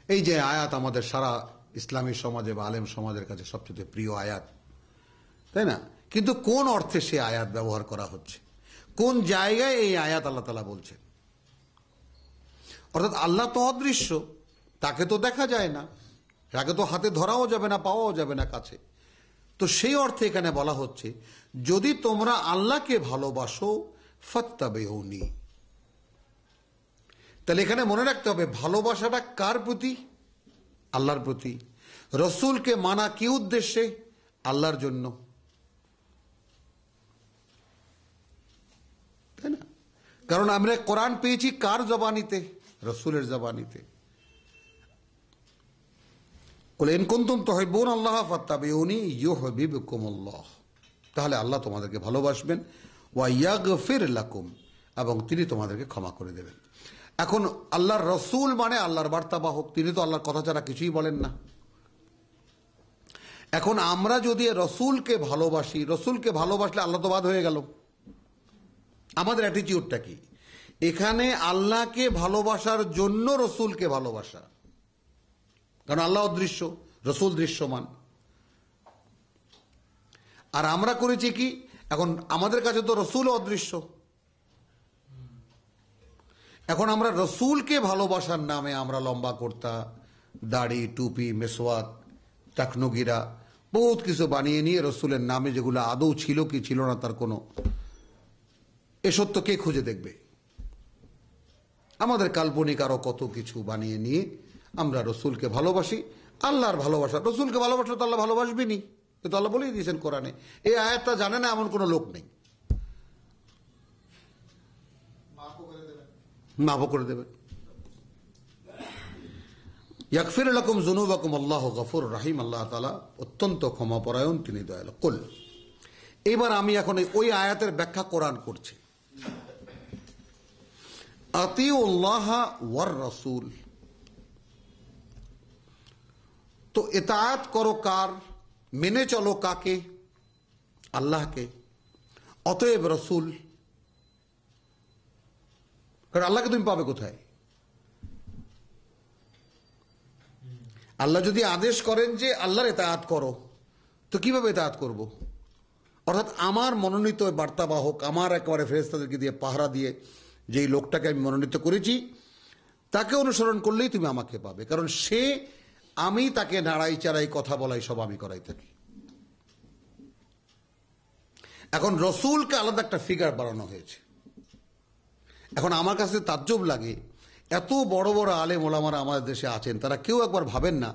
এই যে আয়াত আমাদের সারা ইসলামী সমাজে বা আলেম সমাজের কাছে সবচেয়ে প্রিয় আয়াত, তাই না? কিন্তু কোন অর্থে সে আয়াত ব্যবহার করা হচ্ছে, কোন জায়গায় এই আয়াত আল্লাহ তাআলা বলছেন? অর্থাৎ আল্লাহ তো অদৃশ্য, তাকে তো দেখা যায় না, তাকে তো হাতে ধরাও যাবে না, পাওয়াও যাবে না কাছে। তো সেই অর্থে এখানে বলা হচ্ছে যদি তোমরা আল্লাহকে ভালোবাসো ফাত্তাবিউনি। তাহলে এখানে মনে রাখতে হবে ভালোবাসাটা কার প্রতি? আল্লাহর প্রতি। রসুলকে মানা কি উদ্দেশ্যে? আল্লাহর জন্য, তাই না? কারণ আমরা কোরআন পেয়েছি কার জবানিতে? রসুলের জবানিতে। কুল ইন কুনতুম তুহিব্বুনাল্লাহ ফাত্তাবিউনি ইউহিব্বুকুমুল্লাহ। তাহলে আল্লাহ তোমাদেরকে ভালোবাসবেন, ওয়া ইয়াগফির লাকুম, এবং তিনি তোমাদেরকে ক্ষমা করে দেবেন। এখন আল্লাহর রসুল মানে আল্লাহর বার্তাবাহক, তিনি তো আল্লাহর কথা ছাড়া কিছুই বলেন না। এখন আমরা যদি রসুলকে ভালোবাসি, রসুলকে ভালোবাসলে আল্লাহ তো বাদ হয়ে গেল। আমাদের অ্যাটিটিউডটা কি? এখানে আল্লাহকে ভালোবাসার জন্য রসুলকে ভালোবাসা, কারণ আল্লাহ অদৃশ্য, রসুল দৃশ্যমান। আর আমরা করেছি কি, এখন আমাদের কাছে তো রসুল অদৃশ্য। এখন আমরা রসুলকে ভালোবাসার নামে আমরা লম্বা কুর্তা, দাড়ি, টুপি, মেসওয়াক, টাকনুগিরা বহুত কিছু বানিয়ে নিয়ে রসুলের নামে, যেগুলো আদৌ ছিল কি ছিল না তার কোনো এ সত্য কে খুঁজে দেখবে? আমাদের কাল্পনিক আরো কত কিছু বানিয়ে নিয়ে আমরা রসুলকে ভালোবাসি। আল্লাহর ভালোবাসা, রসুলকে ভালোবাসা তো আল্লাহ ভালোবাসবেনি, কিন্তু আল্লাহ বলেই দিয়েছেন কোরআনে। এই আয়াতটা জানে না এমন কোনো লোক নেই। মাফও করে দেবেন। ইয়াগফির লাকুম যুনুবাকুম আল্লাহু গফুরুর রহিম। আল্লাহ তাআলা অত্যন্ত ক্ষমাপরায়ণ, তিনি দয়ালু। কুল, এবার আমি এখন ওই আয়াতের ব্যাখ্যা কোরআন করছি। আতিউল্লাহ ওয়ার রাসূল, তো ইতাআত করো কার? মেনে চলো কাকে? আল্লাহকে। অতএব রসুল, কারণ আল্লাহকে তুমি পাবে কোথায়? আল্লাহ যদি আদেশ করেন যে আল্লাহর ইতাআত করো, তো কিভাবে ইতাআত করব? অর্থাৎ আমার মনোনীত বার্তাবাহক, আমার একেবারে ফেরেশতাদেরকে দিয়ে পাহারা দিয়ে যেই লোকটাকে আমি মনোনীত করেছি, তাকে অনুসরণ করলেই তুমি আমাকে পাবে। কারণ সে, আমি তাকে নাড়াই চাড়াই কথা বলাই সব আমি করাই থাকি। এখন রসুলকে আলাদা একটা ফিগার বানানো হয়েছে। এখন আমার কাছে তাজ্জব লাগে, এত বড় বড় আলেম ওলামারা আমাদের দেশে আছেন, তারা কেউ একবার ভাবেন না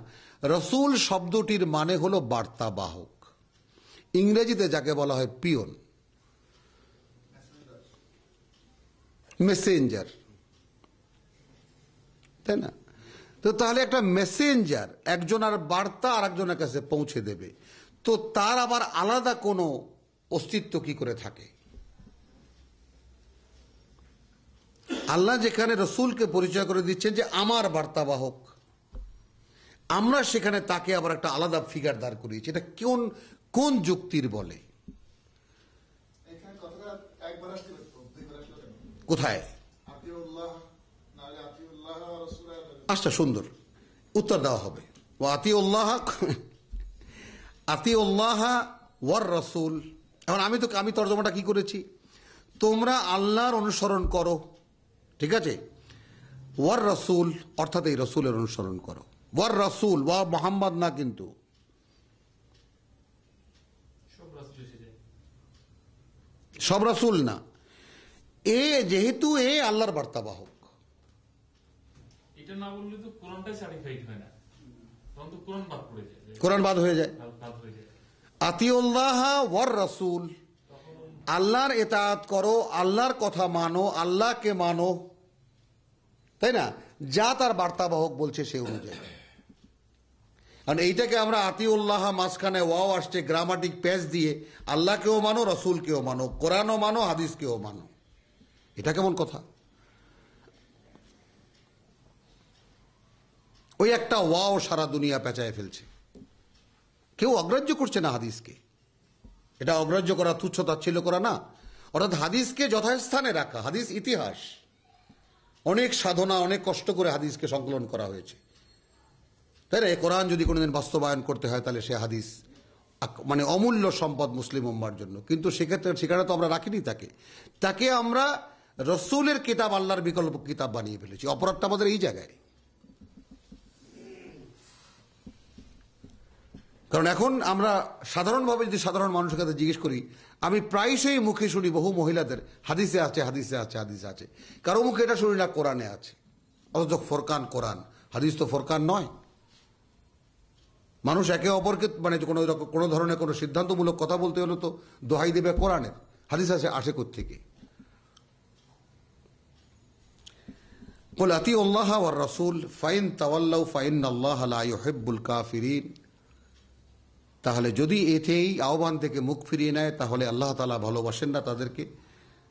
রসুল শব্দটির মানে হলো বার্তাবাহক। ইংরেজিতে যাকে বলা হয় পিয়ন, মেসেঞ্জার, তাই না? তো তাহলে একটা মেসেঞ্জার একজনের বার্তা আর একজনের কাছে পৌঁছে দেবে, তো তার আবার আলাদা কোনো অস্তিত্ব কি করে থাকে? আল্লাহ যেখানে রসুলকে পরিচয় করে দিচ্ছেন যে আমার বার্তাবাহক, আমরা সেখানে তাকে আবার একটা আলাদা ফিগার দাঁড় করিয়েছি। এটা কোন যুক্তির বলে? কোথায়? আচ্ছা, সুন্দর উত্তর দেওয়া হবে। আতিউল্লাহ ওয়ার রাসূল। এখন আমি তর্জমাটা কি করেছি? তোমরা আল্লাহর অনুসরণ করো, ঠিক আছে? ওয়ার রাসূল অর্থাৎ এই রসুলের অনুসরণ করো। ওয়ার রাসূল, ওয়া মুহাম্মদ না, কিন্তু সব রাসূল না। যেহেতু আল্লাহর বার্তাবাহক,
এটা না বললে তো কোরআনটাই সার্টিফাইড হয় না, তখন তো কোরআন বাদ পড়ে যায়,
কোরআন বাদ হয়ে যায়। আতিউল্লাহ ওয়ার রাসূল, আল্লাহর ইতাআত করো, আল্লাহর কথা মানো, আল্লাহকে মানো, তাই না? যা তার বার্তাবাহক বলছে সে অনুযায়ী। কারণ এইটাকে আমরা আতিউল্লাহ মাঝখানে ওয়াও আসছে গ্রামাটিক প্যাচ দিয়ে, আল্লাহকেও মানো, রসুলকেও মানো, কোরআনও মানো, হাদিসকেও মানো, এটা কেমন কথা? ওই একটা ওয়াও সারা দুনিয়া পেঁচায় ফেলছে, কেউ অগ্রাহ্য করছে না হাদিসকে। এটা অগ্রাহ্য করা, তুচ্ছ তাচ্ছিল্য করা না, অর্থাৎ হাদিসকে যথাস্থানে রাখা। হাদিস ইতিহাস, অনেক সাধনা, অনেক কষ্ট করে হাদিসকে সংকলন করা হয়েছে, তাই না? কোরআন যদি কোনোদিন বাস্তবায়ন করতে হয় তাহলে সে হাদিস মানে অমূল্য সম্পদ মুসলিম উম্মার জন্য। কিন্তু সেক্ষেত্রে সেখানে তো আমরা রাখিনি তাকে আমরা রসুলের কিতাব আল্লাহর বিকল্প কিতাব বানিয়ে ফেলেছি। অপরাধটা আমাদের এই জায়গায়। কারণ এখন আমরা সাধারণভাবে যদি সাধারণ মানুষের কাছে জিজ্ঞেস করি, আমি প্রায়শই মুখে শুনি বহু মহিলাদের হাদিসে আছে, হাদিসে আছে, হাদিসে আছে। কারো মুখে এটা শুনি না কোরআনে আছে, অথচ ফোরকান কোরআন, হাদিস তো ফোরকান নয়। মানুষ একে অপরকে মানে কোনো ধরনের কোনো সিদ্ধান্তমূলক কথা বলতে হলে তো দোহাই দেবে কোরআনের, হাদিস আছে আসে কোত্থেকে? কুল আতিউল্লাহ ওয়ার রাসূল ফাইন তাওয়াল্লাউ ফাইন্নাল্লাহা লা ইউহিব্বুল কাফিরিন। তাহলে যদি এতেই আহ্বান থেকে মুখ ফিরিয়ে নেয় তাহলে আল্লাহ তাআলা ভালোবাসেন না তাদেরকে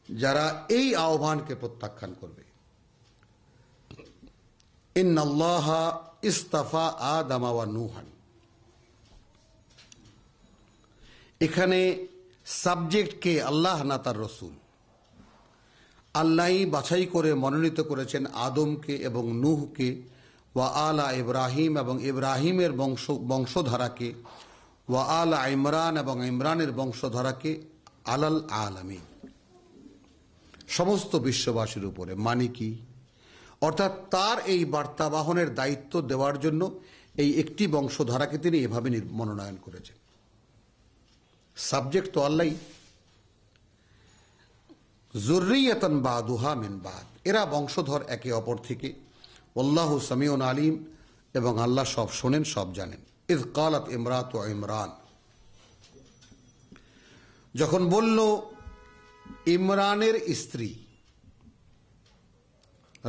যারা এই আহ্বানকে প্রত্যাখ্যান করবে। ইন্নাল্লাহা ইস্তাফা আদম ওয়া নূহান, এখানে সাবজেক্ট কে? আল্লাহ না তার রসুল। আল্লাহই বাছাই করে মনোনীত করেছেন আদমকে এবং নূহকে, ওয়া আলা ইব্রাহিম এবং ইব্রাহিমের বংশধারাকে, ওয়া আলা ইমরান এবং ইমরানের বংশধারাকে, আলাল আলামিন, সমস্ত বিশ্ববাসীর উপরে। মানে কি? অর্থাৎ তার এই বার্তাবাহনের দায়িত্ব দেওয়ার জন্য এই একটি বংশধারাকে তিনি এভাবে মনোনয়ন করেছেন। সাবজেক্ট তো আল্লাহ। যুররিয়াতান বাদুহা মিন বাদ, এরা বংশধর একে অপর থেকে। আল্লাহু সামিউন আলিম, এবং আল্লাহ সব শোনেন, সব জানেন। ইয ক্বালাত ইমরাতু ইমরান, যখন বলল ইমরানের স্ত্রী,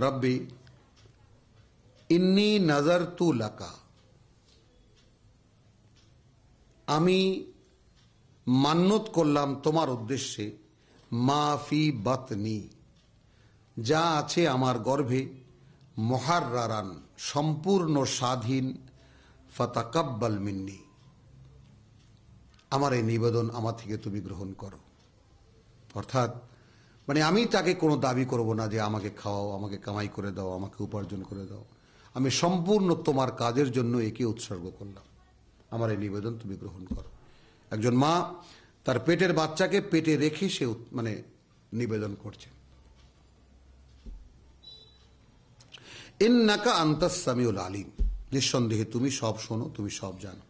রব্বি ইন্নী নাযারতু লাকা, আমি মান্যত করলাম তোমার উদ্দেশ্যে, মা ফি বাতনি, যা আছে আমার গর্ভে, মুহাররারান, সম্পূর্ণ স্বাধীন, ফাতাকাব্বাল মিন্নি, আমার এই নিবেদন আমার থেকে তুমি গ্রহণ করো। অর্থাৎ মানে আমি তাকে কোনো দাবি করব না যে আমাকে খাওয়াও, আমাকে কামাই করে দাও, আমাকে উপার্জন করে দাও। আমি সম্পূর্ণ তোমার কাজের জন্য একে উৎসর্গ করলাম, আমার এই নিবেদন তুমি গ্রহণ করো। একজন মা তার পেটের বাচ্চাকে পেটে রেখে সে মানে নিবেদন করছে। ইন্নাকা আনতাস সামিউল আলিম, নিঃসন্দেহে তুমি সব শোনো, তুমি সব জানো।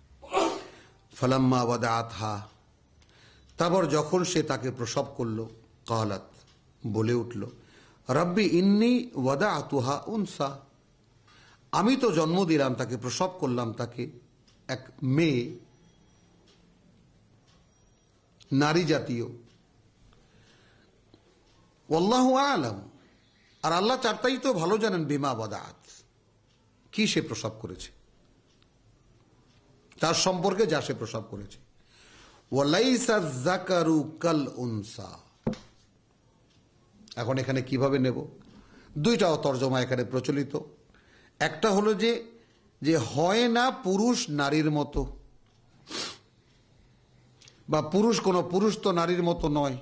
ফালাম্মা ওয়াদাআতহা, তারপর যখন সে তাকে প্রসব করলো, ক্বালাত, বলে উঠল, রব্বি ইন্নী ওয়াদাআতুহা উনসা, আমি তো জন্ম দিলাম তাকে, প্রসব করলাম তাকে এক মেয়ে, নারী জাতীয়। ওয়াল্লাহু আ'লাম, আর আল্লাহ চারটাই তো ভালো জানেন, বিমা ওয়াদাআত, কি সে প্রসব করেছে, তার সম্পর্কে যা সে প্রসব করেছে। ওয়ালাইসা যাকারু কাল উনসা, এখন এখানে কিভাবে নেব? দুইটাও তর্জমা এখানে প্রচলিত। একটা হলো যে হয় না পুরুষ নারীর মতো, বা পুরুষ তো নারীর মতো নয়,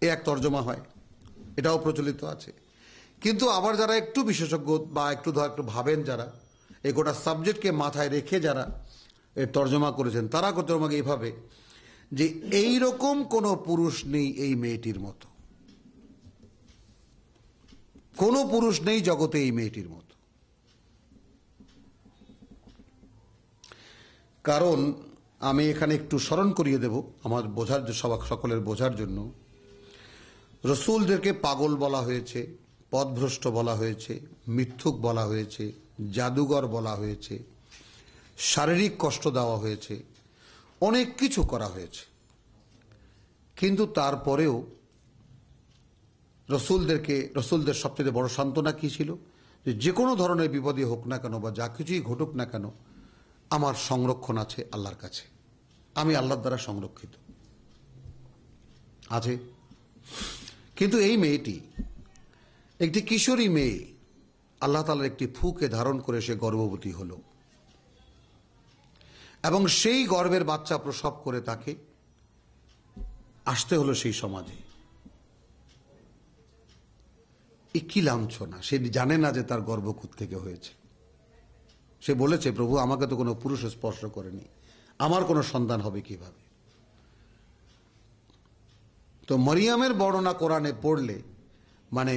এ এক তর্জমা হয়, এটাও প্রচলিত আছে। কিন্তু আবার যারা একটু বিশেষজ্ঞ বা একটু ভাবেন, যারা এই গোটা সাবজেক্টকে মাথায় রেখে যারা এর তর্জমা করেছেন, তারা তর্জমাকে এইভাবে যে এই রকম কোনো পুরুষ নেই এই মেয়েটির মতো, কোনো পুরুষ নেই জগতে এই মেয়েটির মতো। কারণ আমি এখানে একটু স্মরণ করিয়ে দেব আমার বোঝার, সকলের বোঝার জন্য। রসুলদেরকে পাগল বলা হয়েছে, পথভ্রষ্ট বলা হয়েছে, মিথ্যুক বলা হয়েছে, জাদুঘর বলা হয়েছে, শারীরিক কষ্ট দেওয়া হয়েছে, অনেক কিছু করা হয়েছে। কিন্তু তারপরেও রসুলদের সবচেয়ে বড় সান্ত্বনা কি ছিল? যে কোনো ধরনের বিপদই হোক না কেন বা যা কিছুই ঘটুক না কেন, আমার সংরক্ষণ আছে আল্লাহর কাছে, আমি আল্লাহর দ্বারা সংরক্ষিত আছে। কিন্তু এই মেয়েটি একটি কিশোরী মেয়ে, আল্লাহ তাআলার একটি ফুকে ধারণ করে সে গর্ভবতী হলো এবং সেই গর্ভের বাচ্চা প্রসব করে তাকে আসতে হলো সেই সমাজে। এ কি লাঞ্ছনা! সে জানে না যে তার গর্ভ থেকে হয়েছে। সে বলেছে, প্রভু আমাকে তো কোনো পুরুষ স্পর্শ করেনি, আমার কোনো সন্তান হবে কিভাবে? তো মরিয়মের বর্ণনা কোরআনে পড়লে মানে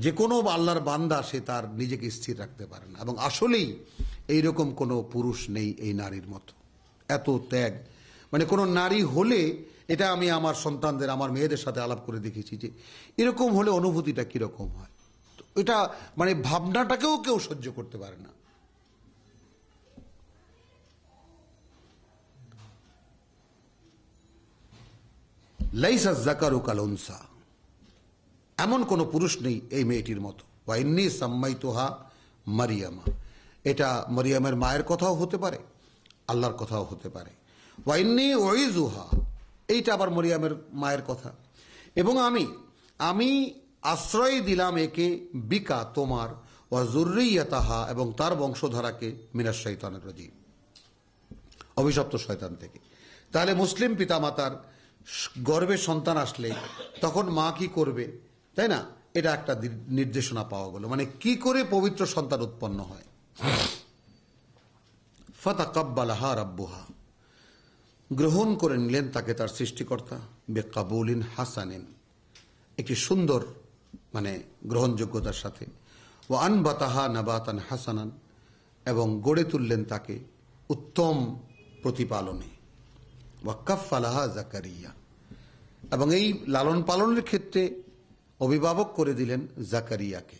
যে কোনো আল্লাহর বান্দা সে তার নিজেকে স্থির রাখতে পারে না। এবং আসলেই এইরকম কোনো পুরুষ নেই এই নারীর মতো, এত ত্যাগ। মানে কোনো নারী হলে, এটা আমি আমার সন্তানদের, আমার মেয়েদের সাথে আলাপ করে দেখেছি যে এরকম হলে অনুভূতিটা কিরকম হয়। তো এটা মানে ভাবনাটাকেও কেউ সহ্য করতে পারে না। লাইসা যাকারু কাল উনসা, এমন কোন পুরুষ নেই এই মেয়েটির মতো। ওয়া ইন্নী সাম্মাইতুহা মারিয়ামা, এটা মরিয়মের মায়ের কথাও হতে পারে, আল্লাহর কথাও হতে পারে। ওয়া ইন্নী উইযুহা, এইটা আবার মরিয়মের মায়ের কথা। এবং আমি আশ্রয় দিলাম একে, বিকা তোমার, ওয়া যুররিয়াতাহা, এবং তার বংশধারাকে, মিনাশ শাইতানির রাজিম, অভিশপ্ত শয়তান থেকে। তাহলে মুসলিম পিতামাতার গর্ভে সন্তান আসলে তখন মা কি করবে, তাই না? এটা একটা নির্দেশনা পাওয়া গেল, মানে কি করে পবিত্র সন্তান উৎপন্ন হয়। ফাতাকাব্বালাহা রাব্বুহা, গ্রহণ করে নিলেন তাকে তার সৃষ্টিকর্তা, বিকাবুলিন হাসানিন, একটি সুন্দর মানে গ্রহণযোগ্যতার সাথে। ওয়া আনবাতাহা নাবাতান হাসানান, এবং গড়ে তুললেন তাকে উত্তম প্রতিপালনে। ওয়া কাফফালাহা জাকারিয়া, এবং এই লালন পালনের ক্ষেত্রে অভিভাবক করে দিলেন জাকারিয়াকে।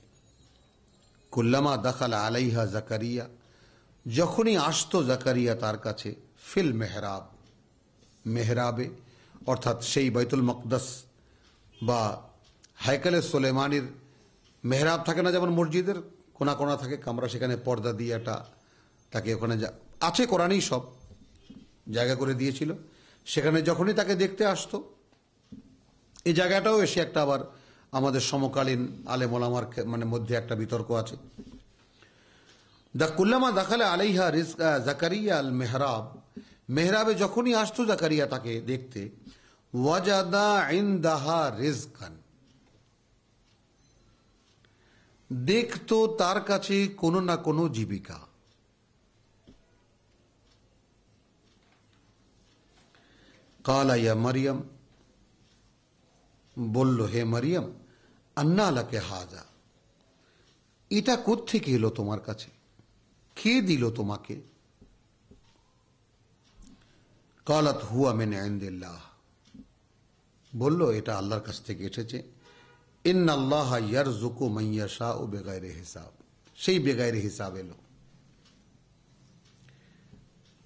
কুল্লামা দাখালা আলাইহা জাকারিয়া, যখনই আসতো জাকারিয়া তার কাছে, ফিল মেহরাব, মেহরাবে অর্থাৎ সেই বাইতুল মকদাস বা হায়কালে সুলেমানির মেহরাব থাকে না, যেমন মসজিদের কোনা কোনা থাকে কামরা, সেখানে পর্দা দিয়ে একটা তাকে ওখানে আছে, কোরআনই সব জায়গা করে দিয়েছিল। সেখানে যখনই তাকে দেখতে আসতো, এই জায়গাটাও এসে একটা আবার আমাদের সমকালীন আলেম ওলামার মানে মধ্যে একটা বিতর্ক আছে। কুল্লামা দাখালা আলাইহা রিজকা জাকারিয়া আল মেহরাব, মেহরাবে যখনই আসতো জাকারিয়া তাকে দেখতে, ওয়াজাদা ইনদাহা রিজকান, দেখতো তার কাছে কোনো না কোনো জীবিকা। কালা ইয়া মারিয়াম, বলল হে মারিয়াম, আন্না লাকে হাজা, এটা কোত্থেকে এলো তোমার কাছে, কে দিল তোমাকে? কালাত হুয়া মিন ইনদিল্লাহ, বলল এটা আল্লাহর কাছ থেকে এসেছে। ইন্নাল্লাহা ইয়ারযুকু মান ইয়াশাউ বিগাইরি হিসাব, সেই বেগাইরে হিসাব এলো।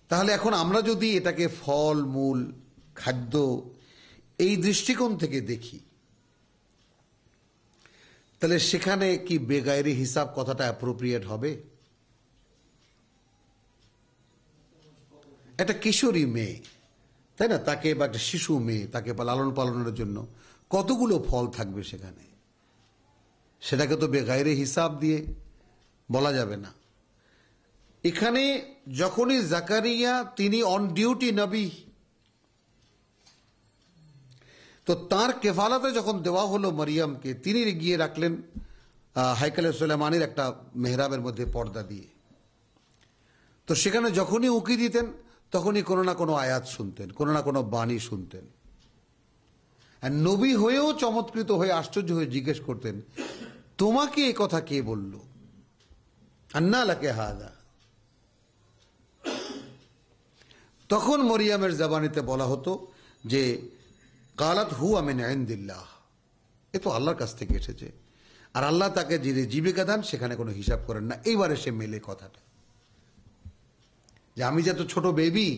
তাহলে এখন আমরা যদি এটাকে ফল মূল খাদ্য এই দৃষ্টিকোণ থেকে দেখি, তাহলে সেখানে কি বেগাইরি হিসাব কথাটা অ্যাপ্রোপ্রিয়েট হবে? একটা কিশোরী মেয়ে, তাই না, তাকে বা একটা শিশু মেয়ে, তাকে লালন পালনের জন্য কতগুলো ফল থাকবে সেখানে, সেটাকে তো বেগাইরে হিসাব দিয়ে বলা যাবে না। এখানে যখনই জাকারিয়া, তিনি অন ডিউটি নবী, তো তার কেফালাতে যখন দেওয়া হলো মরিয়মকে, তিনি গিয়ে রাখলেন হাইকালে সুলেমানির একটা মেহরাবের মধ্যে পর্দা দিয়ে। তো সেখানে যখনই উকি দিতেন তখনই কোনো না কোনো আয়াত শুনতেন, কোনো না কোনো বাণী শুনতেন। আর নবী হয়েও চমৎকৃত হয়ে আশ্চর্য হয়ে জিজ্ঞেস করতেন, তোমাকে এই কথা কে বলল? আন্না লাকে হাজা। তখন মরিয়মের জবানিতে বলা হতো যে কালাত হুয়া মিন ইনদিল্লাহ, এ তো আল্লাহর কাছ থেকে এসেছে, আর আল্লাহ তাকে যে জীবিকা দান সেখানে কোনো হিসাব করেন না। এইবারে সে মেলে কথাটা, যে আমি যে এত ছোট বেবি,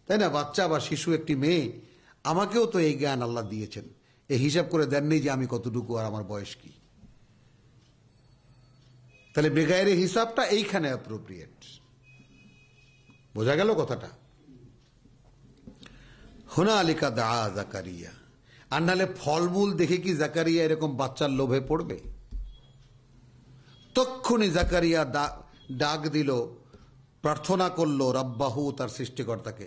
তাই না, বাচ্চা বা শিশু একটি মেয়ে, আমাকেও তো এই জ্ঞান আল্লাহ দিয়েছেন, এই হিসাব করে দেননি যে আমি কতটুকু আর আমার বয়স কি। তাহলে বেগায়ের হিসাবটা এইখানে অ্যাপ্রোপ্রিয়েট। বোঝা গেল কথাটা? হুনালিকা দা জাকারিয়া। আর নাহলে ফলমূল দেখে কি জাকারিয়া এরকম বাচ্চার লোভে পড়বে? তক্ষুনি জাকারিয়া ডাক দিল, প্রার্থনা করল রাব্বাহু, তার সৃষ্টিকর্তাকে।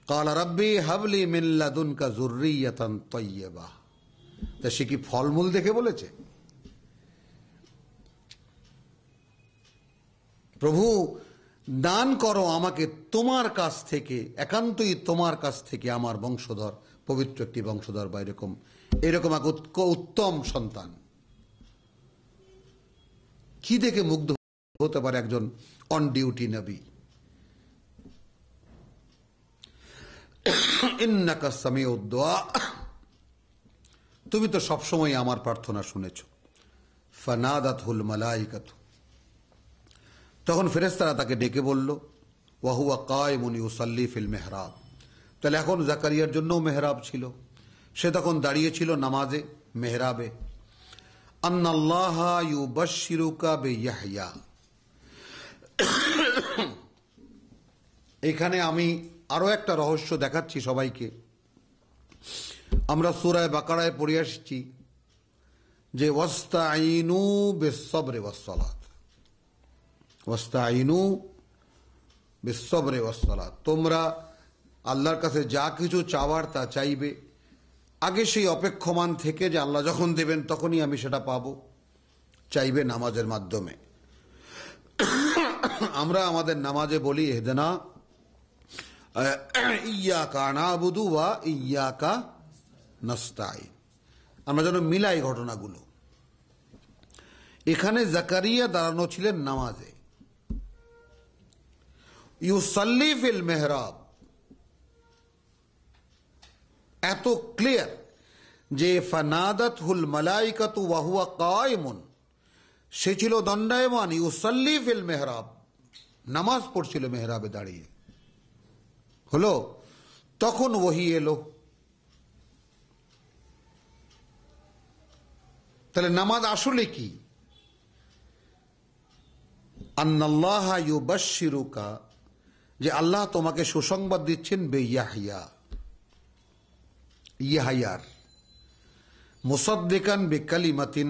ক্বালা রাব্বি হাবলি মিন লাদুনকা যুররিয়াতান তাইয়্যিবা। তা সে কি ফলমূল দেখে বলেছে? প্রভু দান করো আমাকে তোমার কাছ থেকে, একান্তই তোমার কাছ থেকে আমার বংশধর, পবিত্র একটি বংশধর বা এরকম এক উত্তম সন্তান। কি দেখে মুগ্ধ হতে পারে একজন অন ডিউটি নবী? ইন্নাকা সামিউদ দুআ, তুমি তো সবসময় আমার প্রার্থনা শুনেছ। ফানাদাতহুল মালাইকাতু, তখন ফেরেশতারা তাকে ডেকে বলল, ওয়া হুয়া কায়িমুন ইউসাল্লি ফিল মিহরাব। তাহলে এখন জাকারিয়ার জন্যও মেহরাব ছিল, সে তখন দাঁড়িয়েছিল নামাজে মেহরাবে। আন্নাল্লাহা ইউবাশশিরুকা বিয়াহইয়া। এখানে আমি আরো একটা রহস্য দেখাচ্ছি সবাইকে। আমরা সূরা বাকারায় পড়ে আসছি যে ওয়াস্তাঈনু বিস-সাবরি ওয়াস-সালাত, ওয়াস্তাঈনু বিস-সাবরি ওয়াস-সালাত, তোমরা আল্লাহর কাছে যা কিছু চাওয়ার তা চাইবে, আগে সেই অপেক্ষমান থেকে যে আল্লাহ যখন দেবেন তখনই আমি সেটা পাবো, চাইবে নামাজের মাধ্যমে। আমরা আমাদের নামাজে বলি ইহদিনা ইয়্যাকা না'বুদু ওয়া ইয়্যাকা নাস্তাঈন, আমরা যেন মিলাই ঘটনাগুলো। এখানে জাকারিয়া দাঁড়ানো ছিলেন নামাজে, ইউসাল্লি ফিল মেহরাব, এত ক্লিয়ার যে ফানাদাতহুল মালাইকাতু ওয়া হুয়া কায়িমুন, সে ছিল দণ্ডায়মান, ইউসাল্লি ফিল মেহরাব, নামাজ পড়ছিল মেহরাবে দাঁড়িয়ে। হলো তখন ওহী এলো। তাহলে নামাজ আসলে কি? আন্নাল্লাহা ইউবাশশিরুকা, যে আল্লাহ তোমাকে সুসংবাদ দিচ্ছেন বিয়াহইয়া, ইয়াহইয়ার, মুসাদ্দিকান বিকালিমাতিন,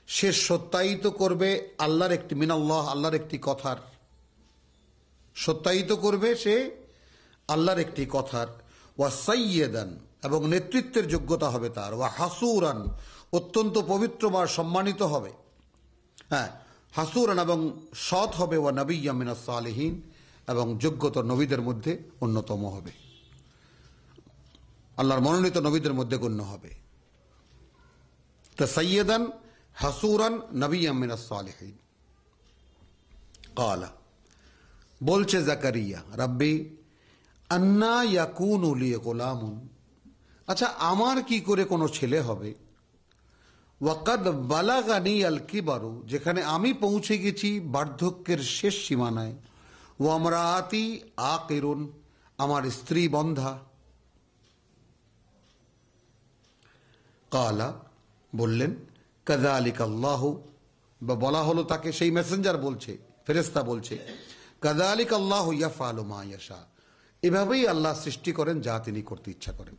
সে সত্যায়িত করবে আল্লাহর একটি, মিনাল্লাহ, আল্লাহর একটি কথার, সত্যায়িত করবে সে আল্লাহর একটি কথার। ওয়া সাইয়্যিদান, এবং নেতৃত্বের যোগ্যতা হবে তার। ওয়া হাসুরান, অত্যন্ত পবিত্র বা সম্মানিত হবে। হ্যাঁ, হাসুরান, এবং সৎ হবে। ওয়া নবিয়্যা মিনাস সালিহিন, এবং যোগ্যতা নবীদের মধ্যে অন্যতম হবে, আল্লাহর মনোনীত নবীদের মধ্যে গণ্য হবে। তা সাইয়্যিদান হাসুরান নবিয়্যা মিনাস সালিহিন। ক্বালা, বলছে জাকারিয়া, রাব্বি আন্না ইয়াকুনু লি গুলামুন, আচ্ছা আমার কি করে কোনো ছেলে হবে? ওয়াকাদ বালাগানি আল কিবারু, যেখানে আমি পৌঁছে গেছি বার্ধক্যের শেষ সীমানায়। ওয়ামরাআতি আকিরুন, আমার স্ত্রী বন্ধা। ক্বালা, বললেন, কাযালিকা আল্লাহু, বা বলা হলো তাকে, সেই মেসেঞ্জার বলছে, ফেরেশতা বলছে, কাযালিকা আল্লাহু ইয়াফআলু মা ইয়াশা, এভাবেই আল্লাহ সৃষ্টি করেন যা তিনি করতে ইচ্ছা করেন,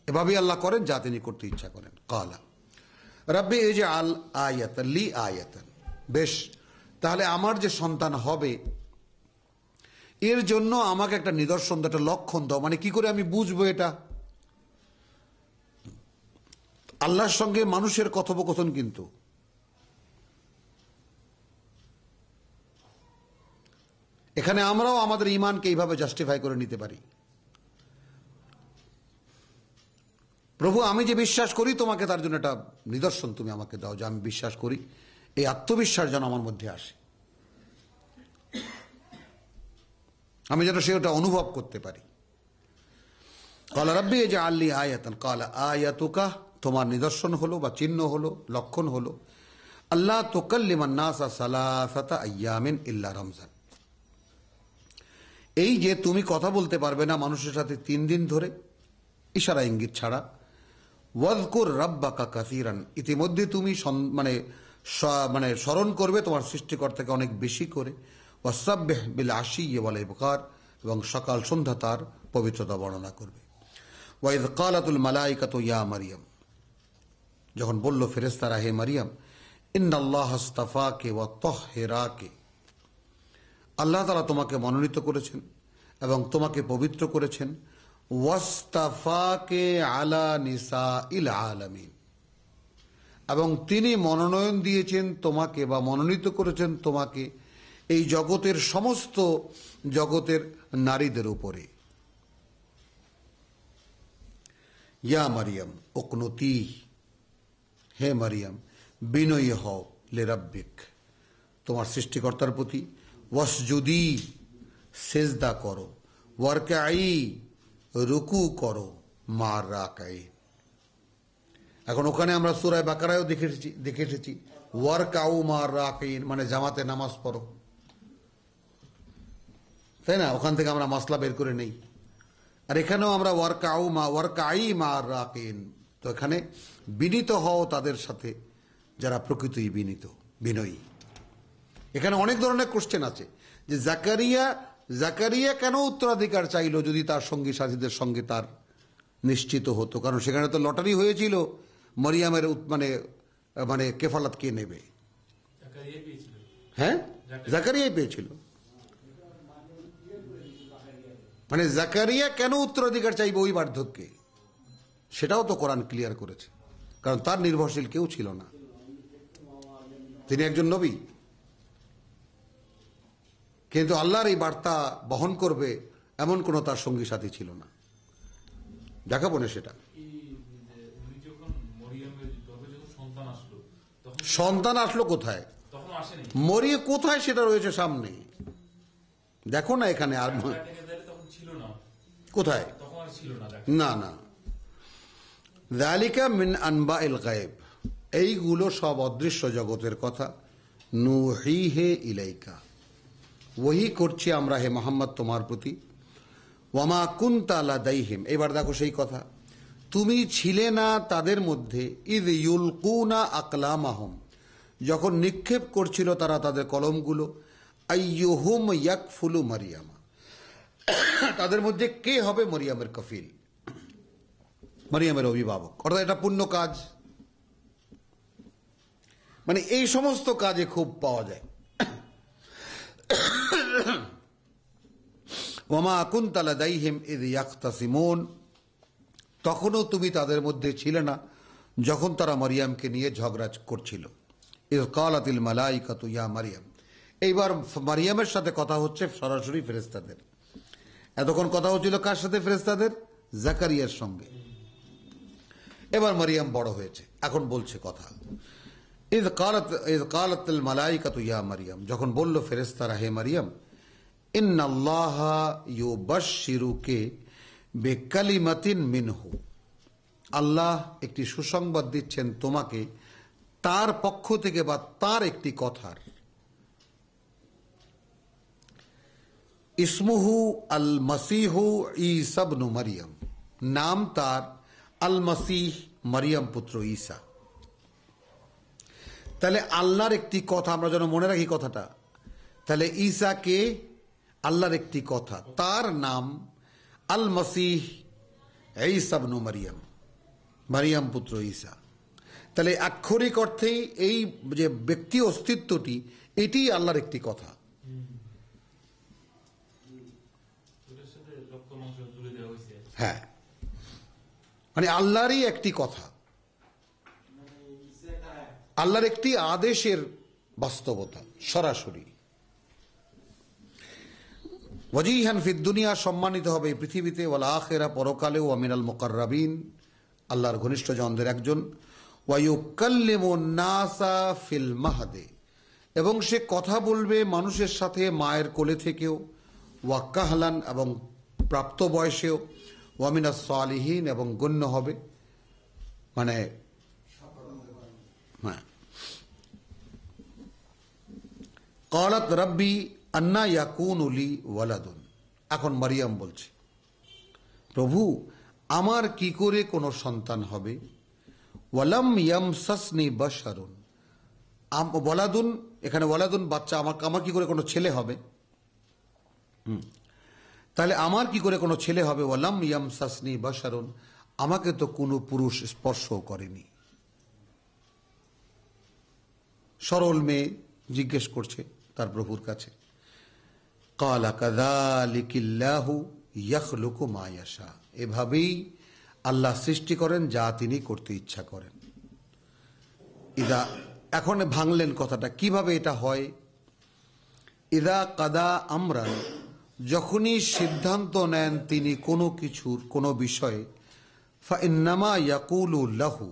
এভাবেই আল্লাহ করেন যা তিনি করতে ইচ্ছা করেন। ক্বালা রাব্বি ইজআল আয়াতান লি আয়াতান, বেশ, তাহলে আমার যে সন্তান হবে এর জন্য আমাকে একটা নিদর্শন দাও, একটা লক্ষণ দাও। মানে কি করে আমি বুঝবো এটা? আল্লাহর সঙ্গে মানুষের কথোপকথন, কিন্তু এখানে আমরাও আমাদের ঈমানকে এইভাবে জাস্টিফাই করে নিতে পারি। প্রভু আমি যে বিশ্বাস করি তোমাকে, তার জন্য একটা নিদর্শন তুমি আমাকে দাও যে আমি বিশ্বাস করি, এই আত্মবিশ্বাস যেন আমার মধ্যে আসে, আমি যেন সেটা অনুভব করতে পারি। ক্বালা রাব্বি ইজআল লি আয়াতান, ক্বালা আয়াতুকা, তোমার নিদর্শন হলো বা চিহ্ন হলো, লক্ষণ হলো, আল্লাহ তুকাল্লিমান নাসা সালাসাতা আইয়ামিন ইল্লা রমজান, এই যে তুমি কথা বলতে পারবে না মানুষের সাথে 3 দিন ধরে, ইশারা ইঙ্গিত ছাড়া। ওয়াজকুর রাব্বাকা কাসীরান, ইতিমধ্যে তুমি মানে মানে স্মরণ করবে তোমার সৃষ্টিকর্তাকে অনেক বেশি করে, ওয়াসাব্বিহ বিল আশি ওয়াল ইবকার, এবং সকাল সন্ধ্যা তার পবিত্রতা বর্ণনা করবে। ওয়াইদ কালাতুল মালাইকাতু ইয়া মারিয়াম, যখন বলল ফেরেশতারা হে মারিয়াম, ইন্নাল্লাহ আস্তাফাকে ওয়া তাহহিরাকে, আল্লাহ তাআলা তোমাকে মনোনীত করেছেন এবং তোমাকে পবিত্র করেছেন, ওয়াস্তাফাকে আলা নিসাইল আলামিন, এবং তিনি মনোনয়ন দিয়েছেন তোমাকে বা মনোনীত করেছেন তোমাকে এই জগতের সমস্ত জগতের নারীদের উপরে। ইয়া মারিয়াম উকনুতি, হে মারিয়াম বিনয়ী হও, লে রাব্বিক, তোমার সৃষ্টিকর্তার প্রতি, ওয়াসজুদি, সেজদা করো, ওয়ারকাই, রুকু করো, মার রাকাই। এখন ওখানে আমরা সূরা বাকারায়ও দেখে এসেছি ওয়ারকাউ মার রাকাইন, মানে জামাতে নামাজ পড়ো, তাই না? ওখান থেকে আমরা মাসলা বের করে নেই। আর এখানেও আমরা ওয়ারকাই মার রাকাইন, তো এখানে বিনীত হও তাদের সাথে যারা প্রকৃতই বিনয়ী। এখানে অনেক ধরনের কোশ্চেন আছে যে জাকারিয়া কেন উত্তরাধিকার চাইলো যদি তার সঙ্গী সাথীদের সঙ্গে তার নিশ্চিত হতো, কারণ সেখানে তো লটারি হয়েছিল মরিয়ামের মানে মানে কেফালাত কে নেবে। হ্যাঁ, জাকারিয়াই পেয়েছিল। মানে জাকারিয়া কেন উত্তরাধিকার চাইবে ওই বার্ধক্যে, সেটাও তো কোরআন ক্লিয়ার করেছে, কারণ তার নির্ভরশীল কেউ ছিল না, তিনি একজন নবী। কিন্তু আল্লাহর এই বার্তা বহন করবে এমন কোনো তার সঙ্গী সাথী ছিল না। দেখাবো না সেটা। সন্তান আসলো কোথায়, মরিয়ে কোথায়, সেটা রয়েছে সামনে, দেখো না এখানে। আর কোথায়, না না, যালিকা মিন আনবাইল গায়ব, এইগুলো সব অদৃশ্য জগতের কথা, নুহিহে ইলাইকা, ওহি করছি আমরা হে মোহাম্মদ তোমার প্রতি, ওয়ামা কুনতা লাদাইহিম, এবার দেখো সেই কথা, তুমি ছিলে না তাদের মধ্যে, ইদ ইউলকুনা আকলামাহুম, যখন নিক্ষেপ করছিল তারা তাদের কলমগুলো, আইয়ুহুম ইয়াকফুলু মারিয়ামা, তাদের মধ্যে কে হবে মরিয়ামের কফিল, মরিয়ামের অভিভাবক। অর্থাৎ এটা পুণ্য কাজ, মানে এই সমস্ত কাজে খুব পাওয়া যায়। ওয়ামা কুনতা লাদাইহিম ইদ ইয়াখতাসিমুন, তখনও তুমি তাদের মধ্যে ছিলে না যখন তারা মরিয়ামকে নিয়ে ঝগড়া করছিল। ইয কালাতিল মালাইকাতু ইয়া মারিয়াম, এইবার মারিয়ামের সাথে কথা হচ্ছে সরাসরি ফেরেশতাদের। এতক্ষণ কথা হচ্ছিল কার সাথে? ফেরেশতাদের, জাকারিয়ার সঙ্গে। এবার মারিয়াম বড় হয়েছে, এখন বলছে কথা। ইয কালাতিল মালাইকাতু ইয়া মারিয়াম, যখন বলল ফেরেশতারা হে মারিয়াম, ইন্নাল্লাহা ইউবাশশিরুকে বিকালিমাতিন মিনহু, আল্লাহ একটি সুসংবাদ দিচ্ছেন তোমাকে তার পক্ষ থেকে বা তার একটি কথার। ইসমুহু আল মাসিহু ঈসা ইবনু মারিয়াম, নাম তার আল মাসিহ, মারিয়াম পুত্র ঈসা। তাহলে আল্লাহর একটি কথা, আমরা যেন মনে রাখি কথাটা, তাহলে ঈসাকে আল্লাহর একটি কথা, তার নাম আল মাসিহ ঈসা ইবনু মারিয়াম, মারিয়াম পুত্র ঈসা। তাহলে আক্ষরিক অর্থেই এই যে ব্যক্তি অস্তিত্বটি, এটি আল্লাহর একটি কথা। হ্যাঁ, মানে আল্লাহরই একটি কথা, আল্লাহর একটি আদেশের বাস্তবতা সরাসরি। ওয়াজিহান ফিদ দুনিয়া, সম্মানিত হবে এই পৃথিবীতে, ওয়াল আখিরা, পরকালে, ওয়া মিনাল মুকাররাবিন, আল্লাহর ঘনিষ্ঠ জনদের একজন, ওয়া ইউকাল্লিমুন নাসা ফিল মাহদে, এবং সে কথা বলবে মানুষের সাথে মায়ের কোলে থেকেও, ওয়া কাহলান, এবং প্রাপ্ত বয়সেও, ওয়া মিনাস সালিহিন, এবং গণ্য হবে, মানে হ্যাঁ। ক্বালাত রাব্বি আন্না ইয়াকুনু লি ওয়ালাদুন, এখন মারিয়াম বলছে, প্রভু আমার কি করে কোনো সন্তান হবে, ওয়ালাম ইয়ামসাসনি বাশারুন, ওয়ালাদুন, এখানে ওয়ালাদুন বাচ্চা, আমার কি করে কোনো ছেলে হবে? তাহলে আমার কি করে কোনো ছেলে হবে? ওয়ালাম ইয়ামসাসনি বাশারুন, আমাকে তো কোনো পুরুষ স্পর্শও করেনি। সরল মেয়ে জিজ্ঞেস করছে তার প্রভুর কাছে। ক্বালা কাযালিকিল্লাহু ইয়াখলুকু মা ইয়াশা, এভাবেই আল্লাহ সৃষ্টি করেন যা তিনি করতে ইচ্ছা করেন। ইদা, এখন ভাঙলেন কথাটা, কিভাবে এটা হয়? ইদা কাদা আমরান, যখনই সিদ্ধান্ত নেন তিনি কোনো কিছুর, কোনো বিষয়ে, ফাইন্নামা ইয়াকুলু লাহু,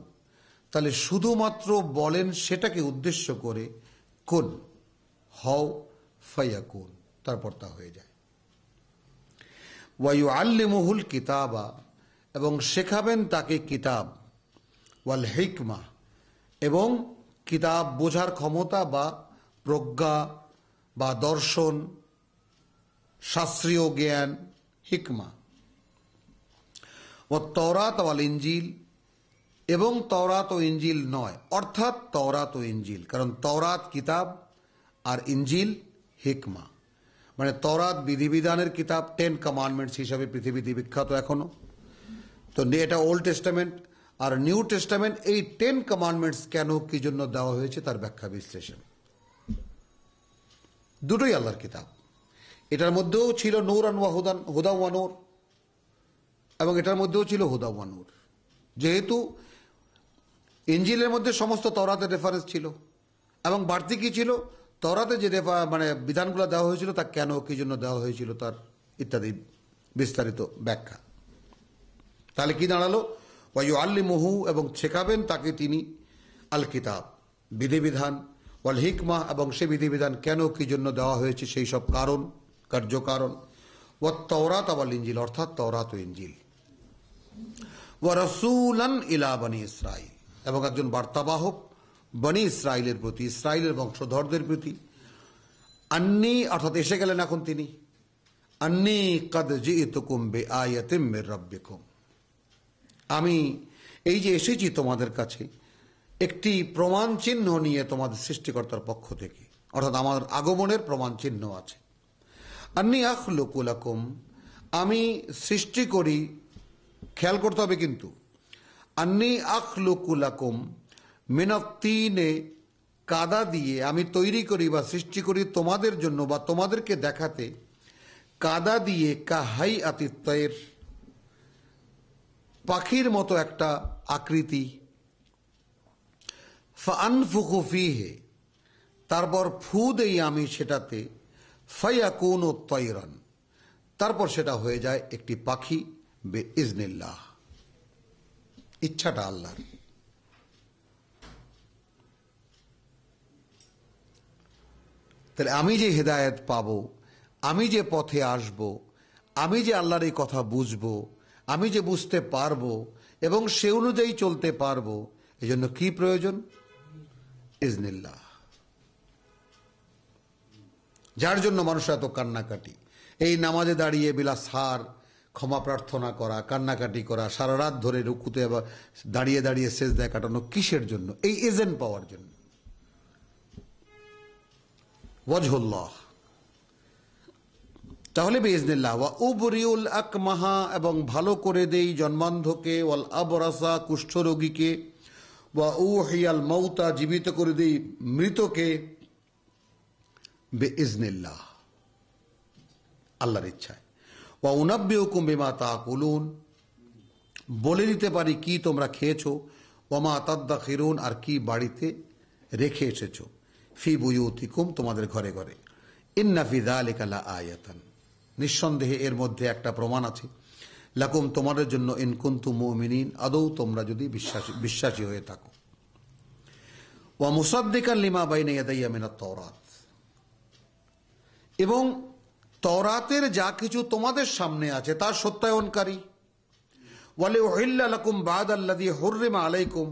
তাহলে শুধুমাত্র বলেন সেটাকে উদ্দেশ্য করে, কুন, হও, ফায়াকুন, তারপর তা হয়ে যায়। ওয়ায়ুআল্লিমুহুল কিতাবা, এবং শেখাবেন তাকে কিতাব, ওয়াল হিকমা, এবং কিতাব বোঝার ক্ষমতা বা প্রজ্ঞা বা দর্শন, শাস্ত্রীয় জ্ঞান, হিকমা। ও তওরাত ওয়াল ইনজিল, এবং তওরাত ও ইনজিল নয়, অর্থাৎ তওরাত ও ইনজিল, কারণ তওরাত কিতাব আর ইনজিল হিকমা। মানে তওরাত বিধিবিধানের কিতাব, 10 কমান্ডমেন্টস হিসাবে পৃথিবীতে বিখ্যাত এখনো। তো এটা ওল্ড টেস্টামেন্ট, আর নিউ টেস্টামেন্ট এই 10 কমান্ডমেন্টস কেন কি জন্য দেওয়া হয়েছে তার ব্যাখ্যা বিশ্লেষণ। দুটোই আল্লাহর কিতাব। এটার মধ্যেও ছিল নূরান ওয়া হুদান, হুদা ওয়া নূর, এবং এটার মধ্যেও ছিল হুদা ওয়া নূর। যেহেতু ইনজিলের মধ্যে সমস্ত তওরাতের রেফারেন্স ছিল, এবং বাড়তি কি ছিল, তওরাতে যে মানে বিধানগুলো দেওয়া হয়েছিল তা কেন কি জন্য দেওয়া হয়েছিল তার ইত্যাদি বিস্তারিত ব্যাখ্যা। তাহলে কি দাঁড়ালো? ওয়ায়ুআল্লিমুহু, এবং শেখাবেন তাকে তিনি, আল কিতাব, বিধিবিধান, ওয়াল হিকমা, এবং সে বিধিবিধান কেন কি জন্য দেওয়া হয়েছে সেই সব কারণ, কার্যকারণ। ওয়াত তাওরাত ওয়াল ইনজিল, অর্থাৎ তওরাত ও ইনজিল। ওয়া রাসূলান ইলা বনি ইসরাঈল, এবং একজন বার্তাবাহক বনি ইসরাইলের প্রতি, ইসরাইলের বংশধরদের প্রতি। আন্নী, অর্থাৎ এসে গেলেন এখন তিনি, আন্নী কাদ জিতুকুম বিআয়াতিম মির রাব্বিকুম, আমি এই যে এসেছি তোমাদের কাছে একটি প্রমাণ চিহ্ন নিয়ে তোমাদের সৃষ্টিকর্তার পক্ষ থেকে, অর্থাৎ আমার আগমনের প্রমাণ চিহ্ন আছে। আন্নী আখলুকু লাকুম, আমি সৃষ্টি করি, খেয়াল করতে হবে কিন্তু, আন্নী আখলুকু লাকুম মিনাত তিনে, কাদা দিয়ে আমি তৈরি করি বা সৃষ্টি করি তোমাদের জন্য বা তোমাদেরকে দেখাতে, কাদা দিয়ে কাহাইআতি তায়র, পাখির মতো একটা আকৃতি। ফাআনফুখু ফীহি, তারপর ফু দেই আমি সেটাতে, ফায়াকুনু তায়রান, তারপর সেটা হয়ে যায় একটি পাখি, বিইজনিল্লাহ, ইচ্ছাটা আল্লাহর। তাহলে আমি যে হেদায়েত পাবো, আমি যে পথে আসব, আমি যে আল্লাহর এই কথা বুঝবো, আমি যে বুঝতে পারবো এবং সে অনুযায়ী চলতে পারবো, এই জন্য কি প্রয়োজন? ইজনিল্লাহ। যার জন্য মানুষ এত কান্নাকাটি, এই নামাজে দাঁড়িয়ে বিলা সার ক্ষমা প্রার্থনা করা, কান্নাকাটি করা, সারা রাত ধরে রুকুতে আবার দাঁড়িয়ে দাঁড়িয়ে সেজদায় কাটানো, কিসের জন্য? এই এজেন্ট পাওয়ার জন্য। ওয়াজহুল্লাহ। তাহলে বিইজনিল্লাহ। ওয়া উবরিউল আকমাহা, এবং ভালো করে দেই জন্মান্ধকে, ওয়াল আবরাসা, কুষ্ঠরোগীকে, ওয়া উহিয়াল মাউতা, জীবিত করে দেই মৃতকে, বিইজনিল্লাহ, আল্লাহর ইচ্ছায়। ওয়া উনাব্বিউকুম বিমা তাকুলুন, বলে দিতে পারি কি তোমরা খেয়েছো, ওয়া মা তাদাখিরুন, আর কি বাড়িতে রেখে এসেছো, ফি বুয়ুতিকুম, তোমাদের ঘরে ঘরে। ইন্না ফি যালিকা লাআয়াতান, নিঃসন্দেহে এর মধ্যে একটা প্রমাণ আছে, লাকুম, তোমাদের জন্য, ইন কুনতুম মুমিনিন, আদৌ তোমরা যদি বিশ্বাসী হয়ে থাকো। ওয়া মুসাদ্দিকান লিমা বাইনা ইয়াদাইয়া মিনাত তাওরাত, এবং তওরাতের যা কিছু তোমাদের সামনে আছে তার সত্যায়নকারী। ওয়ালি উহিল্লা লাকুম বাদাল্লাযী হুররিমা আলাইকুম,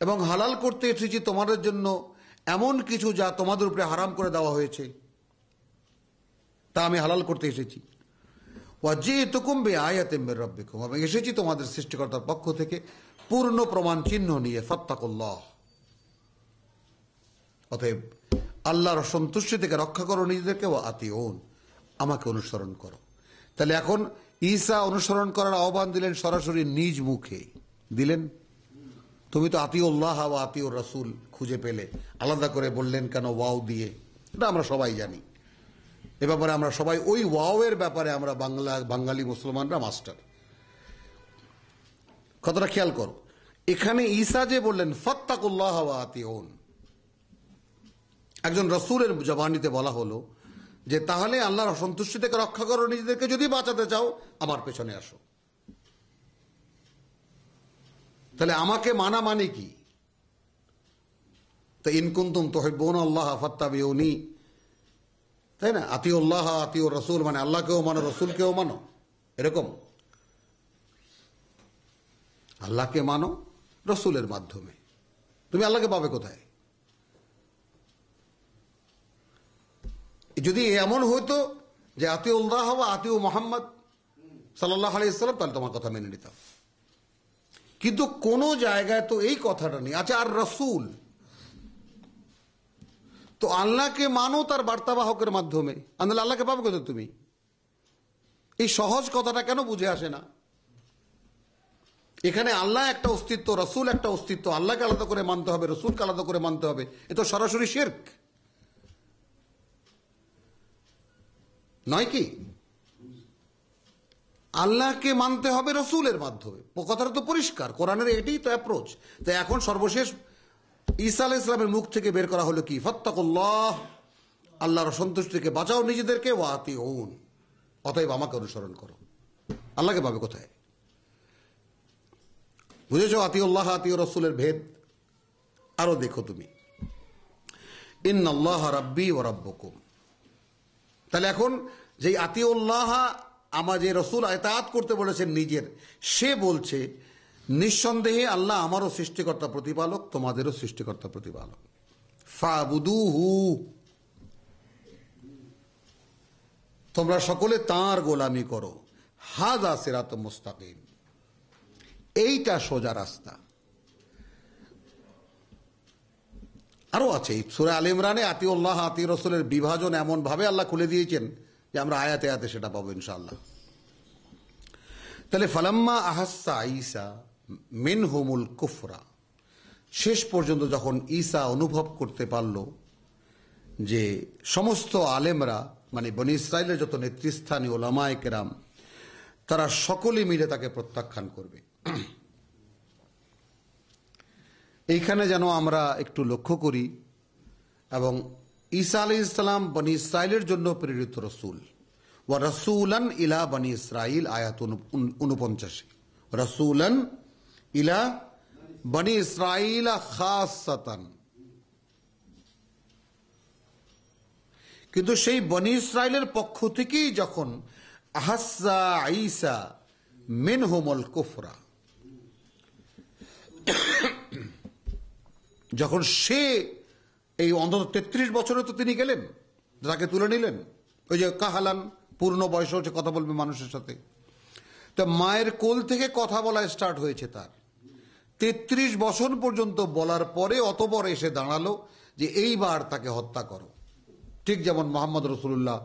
এবং হালাল করতে এসেছি তোমাদের জন্য এমন কিছু যা তোমাদের উপরে হারাম করে দেওয়া হয়েছে, তা আমি হালাল করতে এসেছি। ওয়াজিতুকুম বিআয়াতিম মির রাব্বিকুম, এবং এসেছি তোমাদের সৃষ্টিকর্তার পক্ষ থেকে পূর্ণ প্রমাণ চিহ্ন নিয়ে। ফাত্তাকুল্লাহ, অতএব আল্লাহর সন্তুষ্টি থেকে রক্ষা করো নিজেদেরকে, ও আতিউন, আমাকে অনুসরণ করো। তাহলে এখন ঈসা অনুসরণ করার আহ্বান দিলেন সরাসরি নিজ মুখে দিলেন। তুমি তো আতিউল্লাহ ওয়া আতিউর রাসূল খুঁজে পেলে, আলাদা করে বললেন কেন ওয়াও দিয়ে? এটা আমরা সবাই জানি। এ ব্যাপারে আমরা সবাই ওই ওয়াও এর ব্যাপারে আমরা বাঙালি মুসলমানরা মাস্টার। কথাটা খেয়াল করো, এখানে ঈসা যে বললেন ফাত্তাকুল্লাহ ওয়া আতিউন, একজন রাসূলের জবানিতে বলা হলো যে তাহলে আল্লাহর অসন্তুষ্টি থেকে রক্ষা করো নিজেদেরকে, যদি বাঁচাতে চাও আমার পেছনে আসো। তাহলে আমাকে মানা মানে কি? তো ইন কুনতুম তুহিব্বুনা আল্লাহ ফাত্তাবিউনি, তাই না? আতিউল্লাহ আতিউর রাসূল মানে আল্লাহকেও মানো রাসূলকেও মানো, এরকম। আল্লাহকে মানো রাসূলের মাধ্যমে, তুমি আল্লাহকে পাবে কোথায়? যদি এমন হইতো যে আতিউল্লাহ ওয়া আতিউ মুহাম্মদ সাল্লাল্লাহু আলাইহি ওয়াসাল্লাম, তাহলে তোমার কথা মেনে নিতাম। কিন্তু কোন জায়গায় তো এই কথাটা নেই। আচ্ছা, আর রাসূল তো আল্লাহকে মানো তার বার্তাবাহকের মাধ্যমে, আনলে আল্লাহকে পাবে কোথায় তুমি? এই সহজ কথাটা কেন বুঝে আসে না? এখানে আল্লাহ একটা অস্তিত্ব, রাসূল একটা অস্তিত্ব, আল্লাহকে আলাদা করে মানতে হবে, রাসূলকে আলাদা করে মানতে হবে, এ তো সরাসরি শিরক নয় কি? আল্লাহকে মানতে হবে রাসূলের মাধ্যমে, কথাটা তো পরিষ্কার, কোরআনের এটাই তো অ্যাপ্রোচ। তো এখন সর্বশেষ ঈসা আলাইহিস সালামের মুখ থেকে বের করা হলো কি? ফাত্তাকুল্লাহ, আল্লাহর অসন্তুষ্টি থেকে বাঁচাও নিজেদেরকে, ওয়া আতিউন, অতএব আমাকে অনুসরণ করো। আল্লাহকে পাবে কোথায়? বুঝেছো আতিউল্লাহ আতিউর রাসূলের ভেদ? আরো দেখো তুমি, ইন্নাল্লাহ রাব্বি ওয়া রাব্বুকুম। তাহলে এখন যে আতিউল্লাহ, আমার যে রাসূল ইতাআত করতে বলেছেন নিজের, সে বলছে নিঃসন্দেহে আল্লাহ আমারও সৃষ্টিকর্তা প্রতিপালক, তোমাদেরও সৃষ্টিকর্তা প্রতিপালক। ফাবুদুহু, তোমরা সকলে তাঁর গোলামি করো। হাযা সিরাতুম মুস্তাকিম, এইটা সোজা রাস্তা। আরো আছে সূরা আলে ইমরানে আতিউল্লাহ আতিউর রাসূলের বিভাজন এমন ভাবে আল্লাহ খুলে দিয়েছেন যে আমরা আয়াতে আয়াতে সেটা পাবো ইনশাআল্লাহ। তাহলে ফালাম্মা আহাসসা ঈসা মিনহুমুল কুফরা, শেষ পর্যন্ত যখন ঈসা অনুভব করতে পারল যে সমস্ত আলেমরা, মানে বনি ইসরাইলের যত নেতৃস্থানীয় উলামায়ে কেরাম, তারা সকলে মিলে তাকে প্রত্যাখ্যান করবে। এইখানে যেন আমরা একটু লক্ষ্য করি, এবং ঈসা আলাইহিস সালাম বনি ইসরাইলের জন্য প্রেরিত রাসূল, ওয়া রাসূলান ইলা বনি ইসরাইল, আয়াত 49, রাসূলান ইলা বনি ইসরাইল খাসসাতান। কিন্তু সেই বনি ইসরাইলের পক্ষ থেকেই যখন আহাসসা ঈসা মিনহুমুল কুফরা, যখন সে এই অন্তত 33 বছরে তো তিনি গেলেন, তাকে তুলে নিলেন, ওই যে কাহালান, পূর্ণ বয়স হচ্ছে কথা বলবে মানুষের সাথে, তো মায়ের কোল থেকে কথা বলা স্টার্ট হয়েছে তার। 33 বছর পর্যন্ত বলার পরে অতঃপর এসে দাঁড়ালো যে এইবার তাকে হত্যা করো, ঠিক যেমন মুহাম্মদ রাসূলুল্লাহ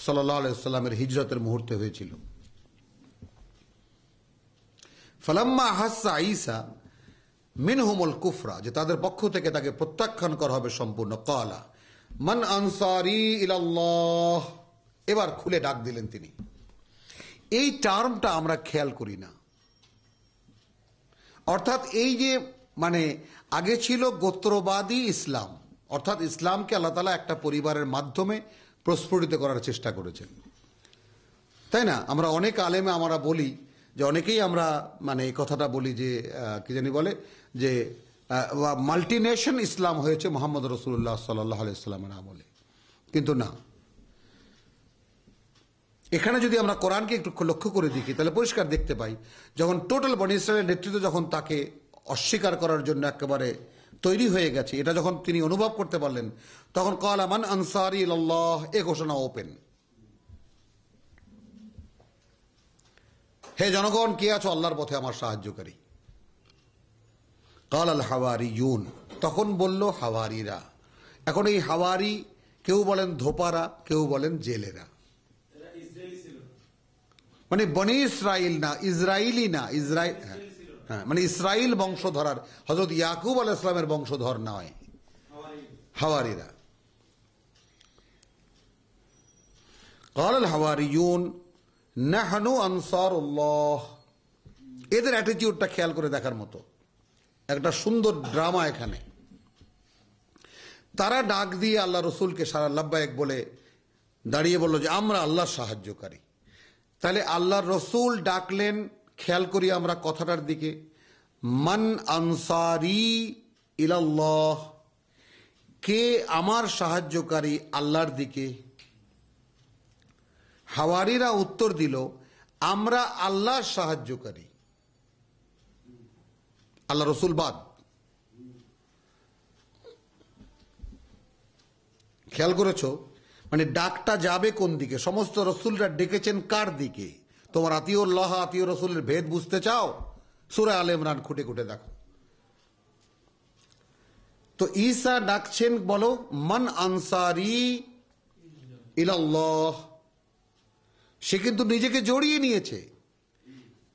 সাল্লাল্লাহু আলাইহি ওয়াসাল্লামের হিজরতের মুহূর্তে হয়েছিল। ফালাম্মা আহাসসা ঈসা মিনহুমুল কুফরা, যে তাদের পক্ষ থেকে তাকে প্রত্যাখ্যান করা হবে সম্পূর্ণ, ক্বালা মান আনসারি ইলাল্লাহ, এবার খুলে ডাক দিলেন তিনি। এই টার্মটা আমরা খেয়াল করি না। অর্থাৎ এই যে মানে আগে ছিল গোত্রবাদী ইসলাম, অর্থাৎ ইসলামকে আল্লাহ তাআলা একটা পরিবারের মাধ্যমে প্রস্ফুটিত করার চেষ্টা করেছেন, তাই না? আমরা অনেক আলেমে আমরা বলি যে, অনেকেই আমরা মানে এই কথাটা বলি যে কি জানি বলে যে মাল্টিনেশন ইসলাম হয়েছে মুহাম্মদ রাসূলুল্লাহ সাল্লাল্লাহু আলাইহি ওয়াসাল্লামের আমলে, কিন্তু না। এখানে যদি আমরা কোরআনকে একটু লক্ষ্য করে দেখি তাহলে পরিষ্কার দেখতে পাই, যখন টোটাল বনি ইসরাইলের নেতৃত্ব যখন তাকে অস্বীকার করার জন্য একেবারে তৈরি হয়ে গেছে, এটা যখন তিনি অনুভব করতে পারলেন, তখন ক্বালা মান আনসারি ইলাল্লাহ, এ ঘোষণা ওপেন। হে জনগণ, কে আছো আল্লাহর পথে আমার সাহায্যকারী? ক্বাল আল হাওয়ারিয়ুন, তখন বলল হাওয়ারিরা। এখন এই হাওয়ারি কেউ বলেন ধোপারা, কেউ বলেন জেলেরা, মানে বনি ইসরাইল না, ইসরায়েলি না, ইসরায়েল, হ্যাঁ মানে ইসরায়েল বংশধরার হযরত ইয়াকুব আলাইহিস সালামের বংশধর নয়, হাওয়ারিরা। قال الحواريون نحن انصار الله। এদের অ্যাটিটিউডটা খেয়াল করে দেখার মতো, একটা সুন্দর ড্রামা এখানে। তারা ডাক দিয়ে আল্লাহ রসুলকে সারা লাব্বাইক বলে দাঁড়িয়ে বলল যে আমরা আল্লাহর সাহায্যকারী। তাহলে আল্লাহর রসুল ডাকলেন, খেয়াল করি আমরা কথাটার দিকে, মান আনসারি ইলাল্লাহ, কে আমার সাহায্যকারী আল্লাহর দিকে। হাওয়ারিরা উত্তর দিল আমরা আল্লাহর সাহায্যকারী, আল্লাহ রসুল বাদ। খেয়াল করেছো মানে ডাকটা যাবে কোন দিকে? সমস্ত রসুলরা ডেকেছেন কার দিকে? তোমার আতিউল্লাহ আতিউর রসুলের ভেদ বুঝতে চাও, সূরা আলে ইমরান খুঁটে খুঁটে দেখো। তো ঈসা ডাকছেন, বলো মান আনসারি ইলাল্লাহ। সে কিন্তু নিজেকে জড়িয়ে নিয়েছে,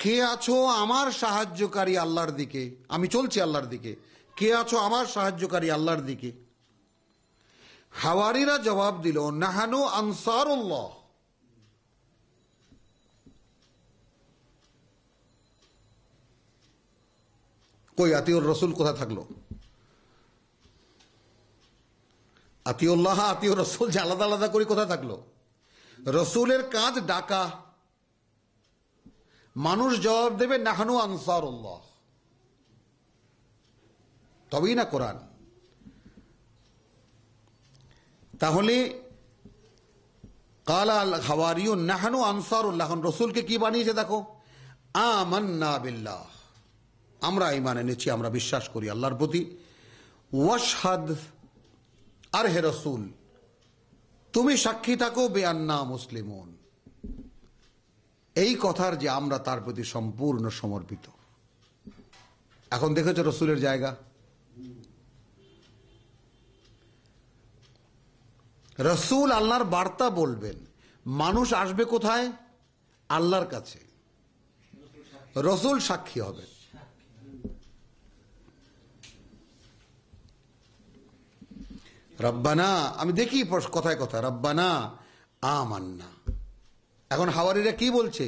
কে আছো আমার সাহায্যকারী আল্লাহর দিকে, আমি চলছি আল্লাহর দিকে, কে আছো আমার সাহায্যকারী আল্লাহর দিকে। হাওয়ারিরা জবাব দিল নাহানু আনসারুল্লাহ। কই আতিউর রসুল কোথায় থাকলো? আতিউল্লাহ আতিউর রসুল যে আলাদা আলাদা করে কোথায় থাকলো? রসুলের কাজ ডাকা, মানুষ জবাব দেবে নাহানু আনসারুল্লাহ, তবেই না কোরআন। তাহলে কাল আল হাওয়ারিয়ুন নাহানু আনসারুল্লাহ, রসুলকে কি বানিয়েছে দেখো, আমান্না বিল্লাহ, আমরা ঈমান এনেছি, আমরা বিশ্বাস করি আল্লাহর প্রতি। ওয়াশহাদ, আর হে রসুল তুমি সাক্ষী থাকো, বেআন্না মুসলিমুন, এই কথার যে আমরা তার প্রতি সম্পূর্ণ সমর্পিত। এখন দেখেছো রসুলের জায়গা, রসুল আল্লাহর বার্তা বলবেন, মানুষ আসবে কোথায়? আল্লাহর কাছে, রসুল সাক্ষী হবে। রব্বানা, আমি দেখি কথায় কথা রব্বানা আমান্না। এখন হাওয়ারিরা কি বলছে?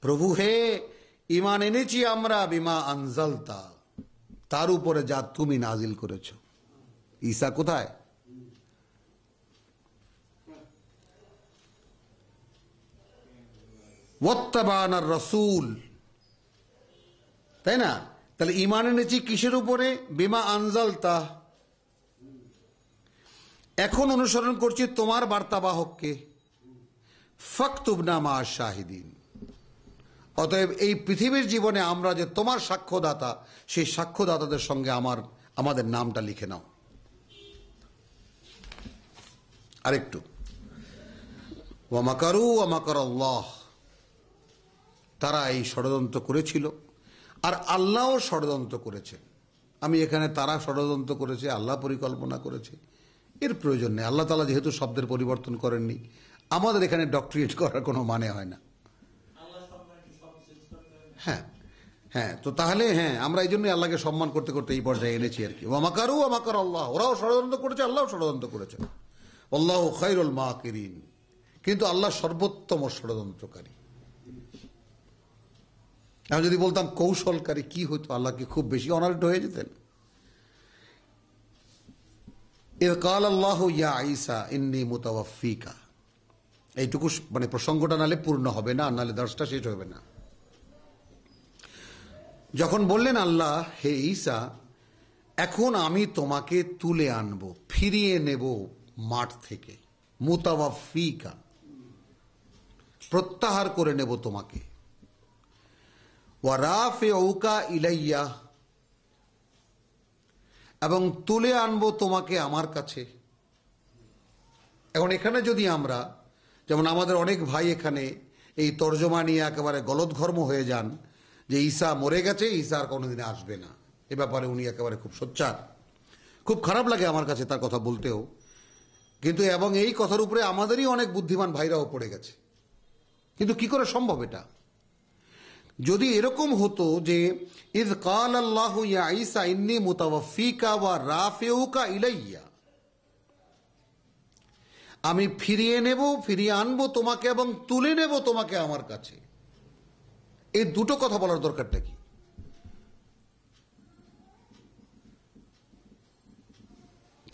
প্রভু হে, ঈমান এনেছি আমরা বিমা আনজালতা, তার উপরে যা তুমি নাজিল করেছ। ঈসা কোথায়? ওয়াত্তাবানার রাসূল, তাই না? তাহলে ঈমান এনেছি কিসের উপরে? বিমা আনজালতা। এখন অনুসরণ করছি তোমার বার্তাবাহককে, ফাকতুবনা মা শাহিদিন। অতএব এই পৃথিবীর জীবনে আমরা যে তোমার সাক্ষ্যদাতা, সেই সাক্ষ্যদাতাদের সঙ্গে আমাদের নামটা লিখে নাও। আরেকটু, ওয়া মাকারু ওয়া মাকারাল্লাহ, তারা এই ষড়যন্ত্র করেছিল আর আল্লাহও ষড়যন্ত্র করেছেন। আমি এখানে তারা ষড়যন্ত্র করেছে, আল্লাহ পরিকল্পনা করেছে, এর প্রয়োজন নেই। আল্লাহ তাআলা যেহেতু শব্দের পরিবর্তন করেননি, আমাদের এখানে ডক্টরিয়েট করার কোনো মানে হয় না। হ্যাঁ হ্যাঁ, তো তাহলে হ্যাঁ, আমরা এই জন্যই আল্লাহকে সম্মান করতে করতে এই পর্যায়ে এনেছি আর কি। ওয়া মাকারু ওয়া মাকারাল্লাহ, ওরাও ষড়যন্ত্র করেছে, আল্লাহও ষড়যন্ত্র করেছে। আল্লাহু খায়রুল মাকিরিন, কিন্তু আল্লাহ সর্বোত্তম ষড়যন্ত্রকারী। আমি যদি বলতাম কৌশলকারী, কি হতো? আল্লাহ কি খুব বেশি অনারেট হয়ে যেতেন? ইয কাল আল্লাহু ইয়া ঈসা ইন্নী মুতাওয়াফফিকা, এইটুকু মানে প্রসঙ্গটা নালে পূর্ণ হবে না, নালে দর্শটা শেষ হবে না। যখন বললেন আল্লাহ, হে ঈসা, এখন আমি তোমাকে তুলে আনব, ফিরিয়ে নেব মাঠ থেকে, মুতাওয়াফফিকা, প্রত্যাহার করে নেব তোমাকে, ওয়া রাফিউকা ইলাইয়া, এবং তুলে আনবো তোমাকে আমার কাছে। এখন এখানে যদি আমরা, যেমন আমাদের অনেক ভাই এখানে এই তর্জমা নিয়ে একেবারে গলদঘর্ম হয়ে যান যে ঈসা মরে গেছে, ঈসা আর কোনোদিন আসবে না, এ ব্যাপারে উনি একেবারে খুব সোচ্চার। খুব খারাপ লাগে আমার কাছে তার কথা বলতেও, কিন্তু এবং এই কথার উপরে আমাদেরই অনেক বুদ্ধিমান ভাইরাও পড়ে গেছে। কিন্তু কি করে সম্ভব এটা? যদি এরকম হতো যে ইয ক্বাল আল্লাহু ইয়া ঈসা ইন্নী মুতাওয়াফফিকা ওয়া রাফিউকা ইলাইয়া, আমি ফিরিয়ে আনবো তোমাকে এবং তুলে নেব তোমাকে আমার কাছে, এই দুটো কথা বলার দরকারটা কি?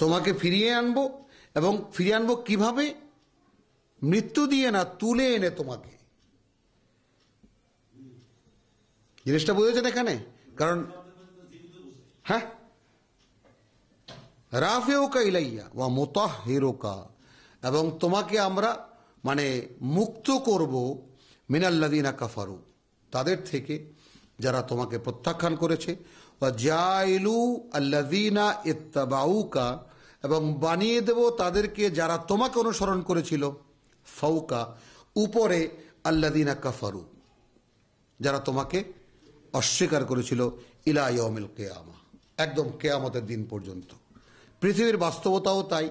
তোমাকে ফিরিয়ে আনবো, এবং ফিরিয়ে আনবো কিভাবে? মৃত্যু দিয়ে না, তুলে এনে তোমাকে। জিনিসটা বুঝেছেন এখানে? কারণ হ্যাঁ, রাফিউকা ইলাইয়া ওয়া মুতাহহিরুকা, এবং তোমাকে আমরা মানে মুক্ত করব মিনাল্লাযিনা কাফারু, তাদের থেকে যারা তোমাকে প্রত্যাখ্যান করেছে, ওয়া জাইলু আল্লাযিনা ইত্তাবাউকা, এবং বানিয়ে দেব তাদেরকে যারা তোমাকে অনুসরণ করেছিল, ফাওকা, উপরে, আল্লাযিনা কাফারু, যারা তোমাকে অস্বীকার করেছিল, ইলা ইয়াউমিল কিয়ামা, একদম কিয়ামতের দিন পর্যন্ত। পৃথিবীর বাস্তবতাও তাই।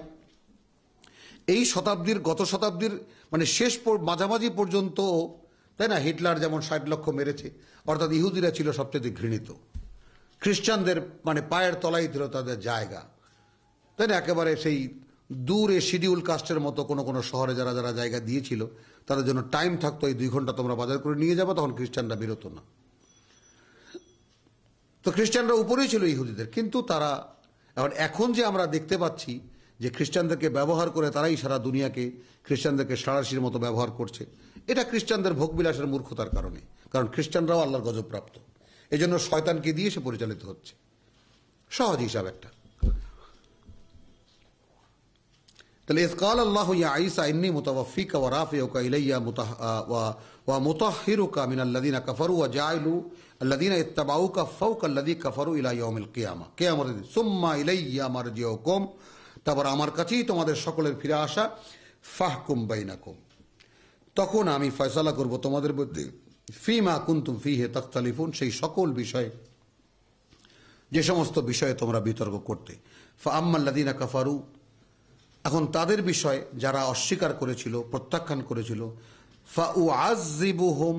এই শতাব্দীর, গত শতাব্দীর মানে শেষ মাঝামাঝি পর্যন্ত, তাই না, হিটলার যেমন 60 লক্ষ মেরেছে, অর্থাৎ ইহুদিরা ছিল সবচেয়ে ঘৃণিত, খ্রিস্টানদের মানে পায়ের তলাই ছিল তাদের জায়গা, তাই না, একেবারে সেই দূরে শিডিউল কাস্টের মতো কোনো শহরে যারা যারা জায়গা দিয়েছিল তাদের জন্য টাইম থাকতো, এই 2 ঘন্টা তোমরা বাজার করে নিয়ে যাবো, তখন খ্রিস্টানরা বেরোতো না। তো খ্রিস্টানরা উপরেই ছিল ইহুদিদের, কিন্তু তারা এখন যে আমরা দেখতে পাচ্ছি যে খ্রিস্টানদেরকে ব্যবহার করে তারাই সারা দুনিয়াকে, খ্রিস্টানদেরকে সাঁড়াশির মতো ব্যবহার করছে, এটা খ্রিস্টানদের ভোগবিলাসের মূর্খতার কারণে। কারণ খ্রিস্টানরাও আল্লাহর গজবপ্রাপ্ত, এই জন্য শয়তানকে দিয়ে সে পরিচালিত হচ্ছে, সহজ হিসাব একটা। তাহলে ইয ক্বাল আল্লাহু ইয়া ঈসা ইন্নী মুতাওয়াফফিকা ওয়া রাফিউকা ইলাইয়া ওয়া মুতাহহিরুকা মিনাল্লাযিনা কাফারু ওয়া জাইলু আল্লাযিনা ইত্তাবাউকা ফাওকা আল্লাযী কাফারু ইলা ইয়াউমিল কিয়ামা, কিয়ামতের দিন। সুম্মা ইলাইয়া মারজিউকুম, তারপর আমার কাছেই তোমাদের সকলের ফিরে আসা। ফাহকুম বাইনাকুম, তখন আমি ফয়সালা করব তোমাদের মধ্যে। ফিমা কুনতুম ফীহি তাখতালিফুন, সেই সকল বিষয়ে, যে সমস্ত বিষয়ে তোমরা বিতর্ক করতে। ফাআম্মাল্লাযিনা কাফারু, এখন তাদের বিষয় যারা অস্বীকার করেছিল, প্রত্যাখ্যান করেছিল, ফাউআযযিবুহুম,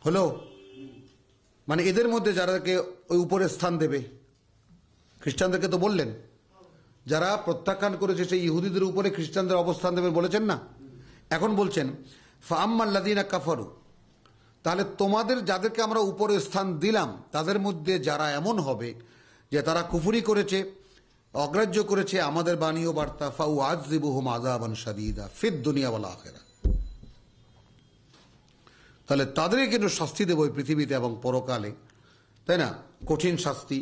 হলো মানে এদের মধ্যে যারাকে ওই উপরে স্থান দেবে, খ্রিস্টানদেরকে তো বললেন, যারা প্রত্যাখ্যান করেছে সেই ইহুদিদের উপরে খ্রিস্টানদের অবস্থান দেবেন বলেছেন না, এখন বলছেন ফাআম্মাল্লাযিনা কাফারু, তাহলে তোমাদের যাদেরকে আমরা উপরে স্থান দিলাম তাদের মধ্যে যারা এমন হবে যে তারা কুফরি করেছে, অগ্রাহ্য করেছে আমাদের বাণী ও বার্তা, ফাউআযযিবুহুম আযাবান শাদীদা ফিদ দুনিয়া ওয়াল আখিরাহ, তাহলে তাদেরকে কিন্তু শাস্তি দেব এই পৃথিবীতে এবং পরকালে, তাই না, কঠিন শাস্তি,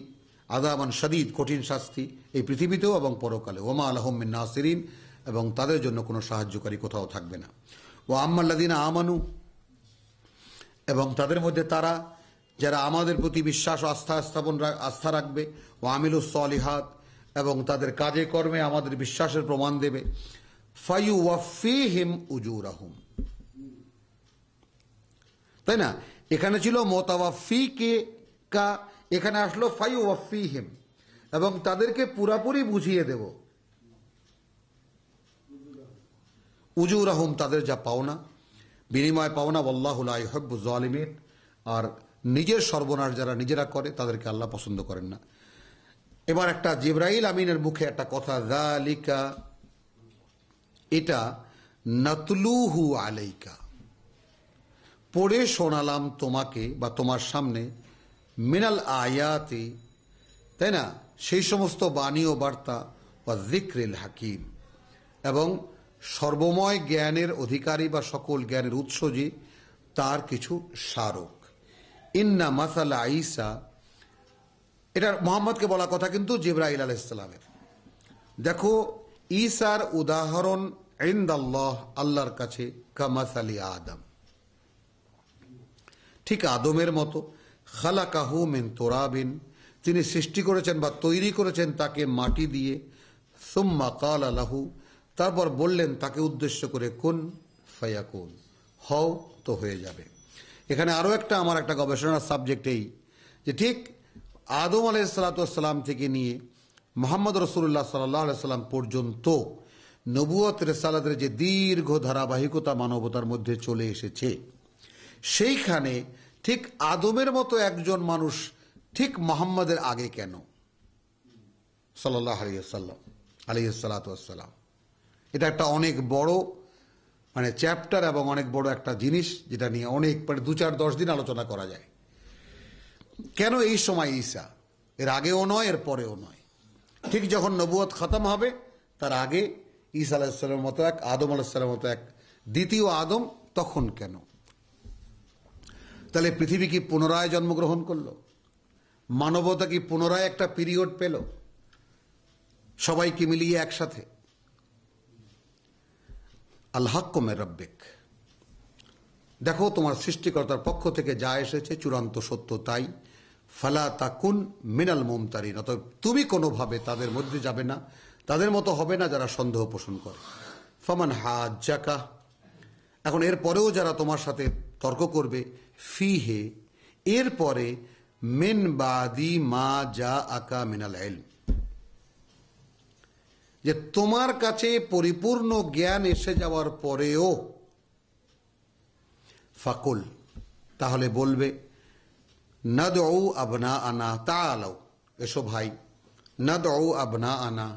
আযাবান শাদীদ, কঠিন শাস্তি এই পৃথিবীতেও এবং পরকালে। ওমা লাহুম মিন নাসিরিন, এবং তাদের জন্য কোনো সাহায্যকারী কোথাও থাকবে না। ওয়া আম্মাল্লাযিনা আমানু, এবং তাদের মধ্যে তারা যারা আমাদের প্রতি বিশ্বাস ও আস্থা রাখবে, ওয়া আমিলুস সলিহাত, এবং তাদের কাজে কর্মে আমাদের বিশ্বাসের প্রমাণ দেবে, ফায়ুওয়াফফিহিম উজুরাহুম, তাই না, এখানে ছিল মুতাওয়াফফিকে কা, এখানে আসলো ফায়ুওয়াফফিহিম, এবং তাদেরকে পুরাপুরি বুঝিয়ে দেব, উজুরাহুম, তাদের যা পাওনা, বিনিময় পাওনা, ওয়াল্লাহু লা ইউহিব্বুয যালিমিন, আর নিজের সর্বনাশ যারা নিজেরা করে তাদেরকে আল্লাহ পছন্দ করেন না। এবার একটা জিবরাইল আমিনের মুখে একটা কথা, যালিকা, এটা, নাতলুহু আলাইকা, পড়ে শোনালাম তোমাকে বা তোমার সামনে, মিনাল আয়াতি, তাই না, সেই সমস্ত বাণী ও বার্তা, ওয়া যিকরিল হাকিম, এবং সর্বময় জ্ঞানের অধিকারী বা সকল জ্ঞানের উৎস যে, তার কিছু স্মারক। ইন্না মাসালা ঈসা, এটা মুহাম্মদকে বলা কথা কিন্তু জিবরাইল আলাইহিস সালামের। দেখো ঈসার উদাহরণ ইনদাল্লাহ, আল্লাহর কাছে, কামাসালি আদম, ঠিক আদমের মতো, খালাকাহু মিন তুরাবিন, তিনি সৃষ্টি করেছেন বা তৈরি করেছেন তাকে মাটি দিয়ে, সুম্মা ক্বালা লাহু, তারপর বললেন তাকে উদ্দেশ্য করে, কুন ফায়াকুন, হও তো হয়ে যাবে। এখানে আরো একটা আমার একটা গবেষণার সাবজেক্ট এই যে ঠিক আদম আলাইহিসসালাম থেকে নিয়ে মুহাম্মদ রাসূলুল্লাহ সাল্লাল্লাহু আলাইহি সাল্লাম পর্যন্ত নবুয়ত রিসালাতের যে দীর্ঘ ধারাবাহিকতা মানবতার মধ্যে চলে এসেছে, সেইখানে ঠিক আদমের মতো একজন মানুষ ঠিক মুহাম্মদের আগে কেন সাল্লাল্লাহু আলাইহি সাল্লাম? এটা একটা অনেক বড় চ্যাপ্টার এবং অনেক বড় একটা জিনিস, যেটা নিয়ে অনেক 2-4-10 দিন আলোচনা করা যায়। কেন এই সময় ঈসা? এর আগেও নয়, এর পরেও নয়। ঠিক যখন নবুয়ত খতম হবে তার আগে ঈসা আলাইহিস সালামের মতো এক, আদম আলাইহিস সালামের মতো এক দ্বিতীয় আদম, তখন কেন? তাহলে পৃথিবী কি পুনরায় জন্মগ্রহণ করলো? মানবতা কি পুনরায় একটা পিরিয়ড পেল সবাইকে মিলিয়ে একসাথে? আল হাক্কু মির রাব্বিক, দেখো তোমার সৃষ্টিকর্তার পক্ষ থেকে যা এসেছে চূড়ান্ত সত্য তাই। ফালা তাকুন মিনাল মুমতারিন, অতএব তুমি কোনোভাবে তাদের মধ্যে যাবে না, তাদের মতো হবে না যারা সন্দেহ পোষণ করে। ফামান হাজ্জাকা, এখন এর পরেও যারা তোমার সাথে তর্ক করবে, ফিহে, এরপরে, মিন বাদি মা যা আকা মিনাল ইলম, যে তোমার কাছে পরিপূর্ণ জ্ঞান এসে যাওয়ার পরেও, ফাকুল, তাহলে বলবে, নাদউ আবনা আনা, তাআলাও, এসো ভাই, নাদউ আবনা আনা,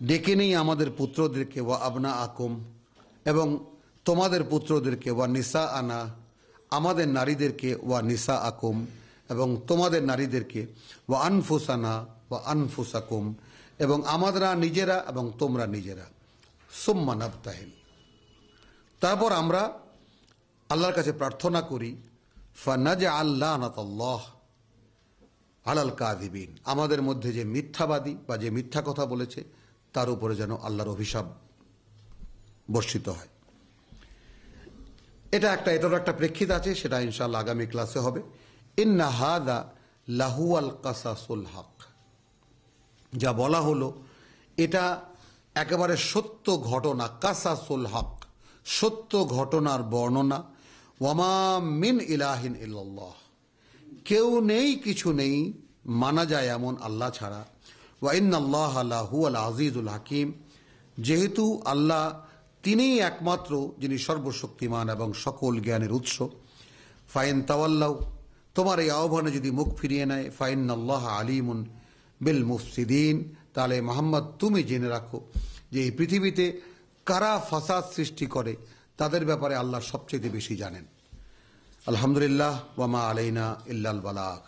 ডেকে নেই আমাদের পুত্রদেরকে, ওয়া আবনা আকুম, এবং তোমাদের পুত্রদেরকে, ওয়া নিসা আনা, আমাদের নারীদেরকে, ওয়া নিসা আকুম, এবং তোমাদের নারীদেরকে, ওয়া আনফুসানা ওয়া আনফুসাকুম, এবং আমরা নিজেরা এবং তোমরা নিজেরা, সুম্মা নাবতাহিল, তারপর আমরা আল্লাহর কাছে প্রার্থনা করি, ফানাজআল লানাতাল্লাহ আলাল কাযিবিন, আমাদের মধ্যে যে মিথ্যাবাদী বা যে মিথ্যা কথা বলেছে তার উপরে যেন আল্লাহর অভিশাপ বর্ষিত হয়। এটারও একটা প্রেক্ষিত আছে, সেটা ইনশাআল্লাহ আগামী ক্লাসে হবে। ইন্না হাযা লাহুয়াল কাসাসুল হক, যা বলা হলো এটা একেবারে সত্য ঘটনা, কাসাসুল হক, সত্য ঘটনার বর্ণনা। ওয়ামা মিন ইলাহিন ইল্লাল্লাহ, কেউ নেই, কিছু নেই মানা যায় এমন আল্লাহ ছাড়া। ওয়া ইন্নাল্লাহা লাহুয়াল আজিজুল হাকিম, যেহেতু আল্লাহ তিনিই একমাত্র যিনি সর্বশক্তিমান এবং সকল জ্ঞানের উৎস। ফাইন তাওয়াল্লাউ, তোমার এই আহ্বানে যদি মুখ ফিরিয়ে নেয়, ফাইন্নাল্লাহা আলিমুন বিল মুফসিদিন, তাহলে মুহাম্মদ তুমি জেনে রাখো যে এই পৃথিবীতে কারা ফাসাদ সৃষ্টি করে তাদের ব্যাপারে আল্লাহ সবচেয়ে বেশি জানেন। আলহামদুলিল্লাহ, ওয়া মা আলাইনা ইল্লাল বালাগ।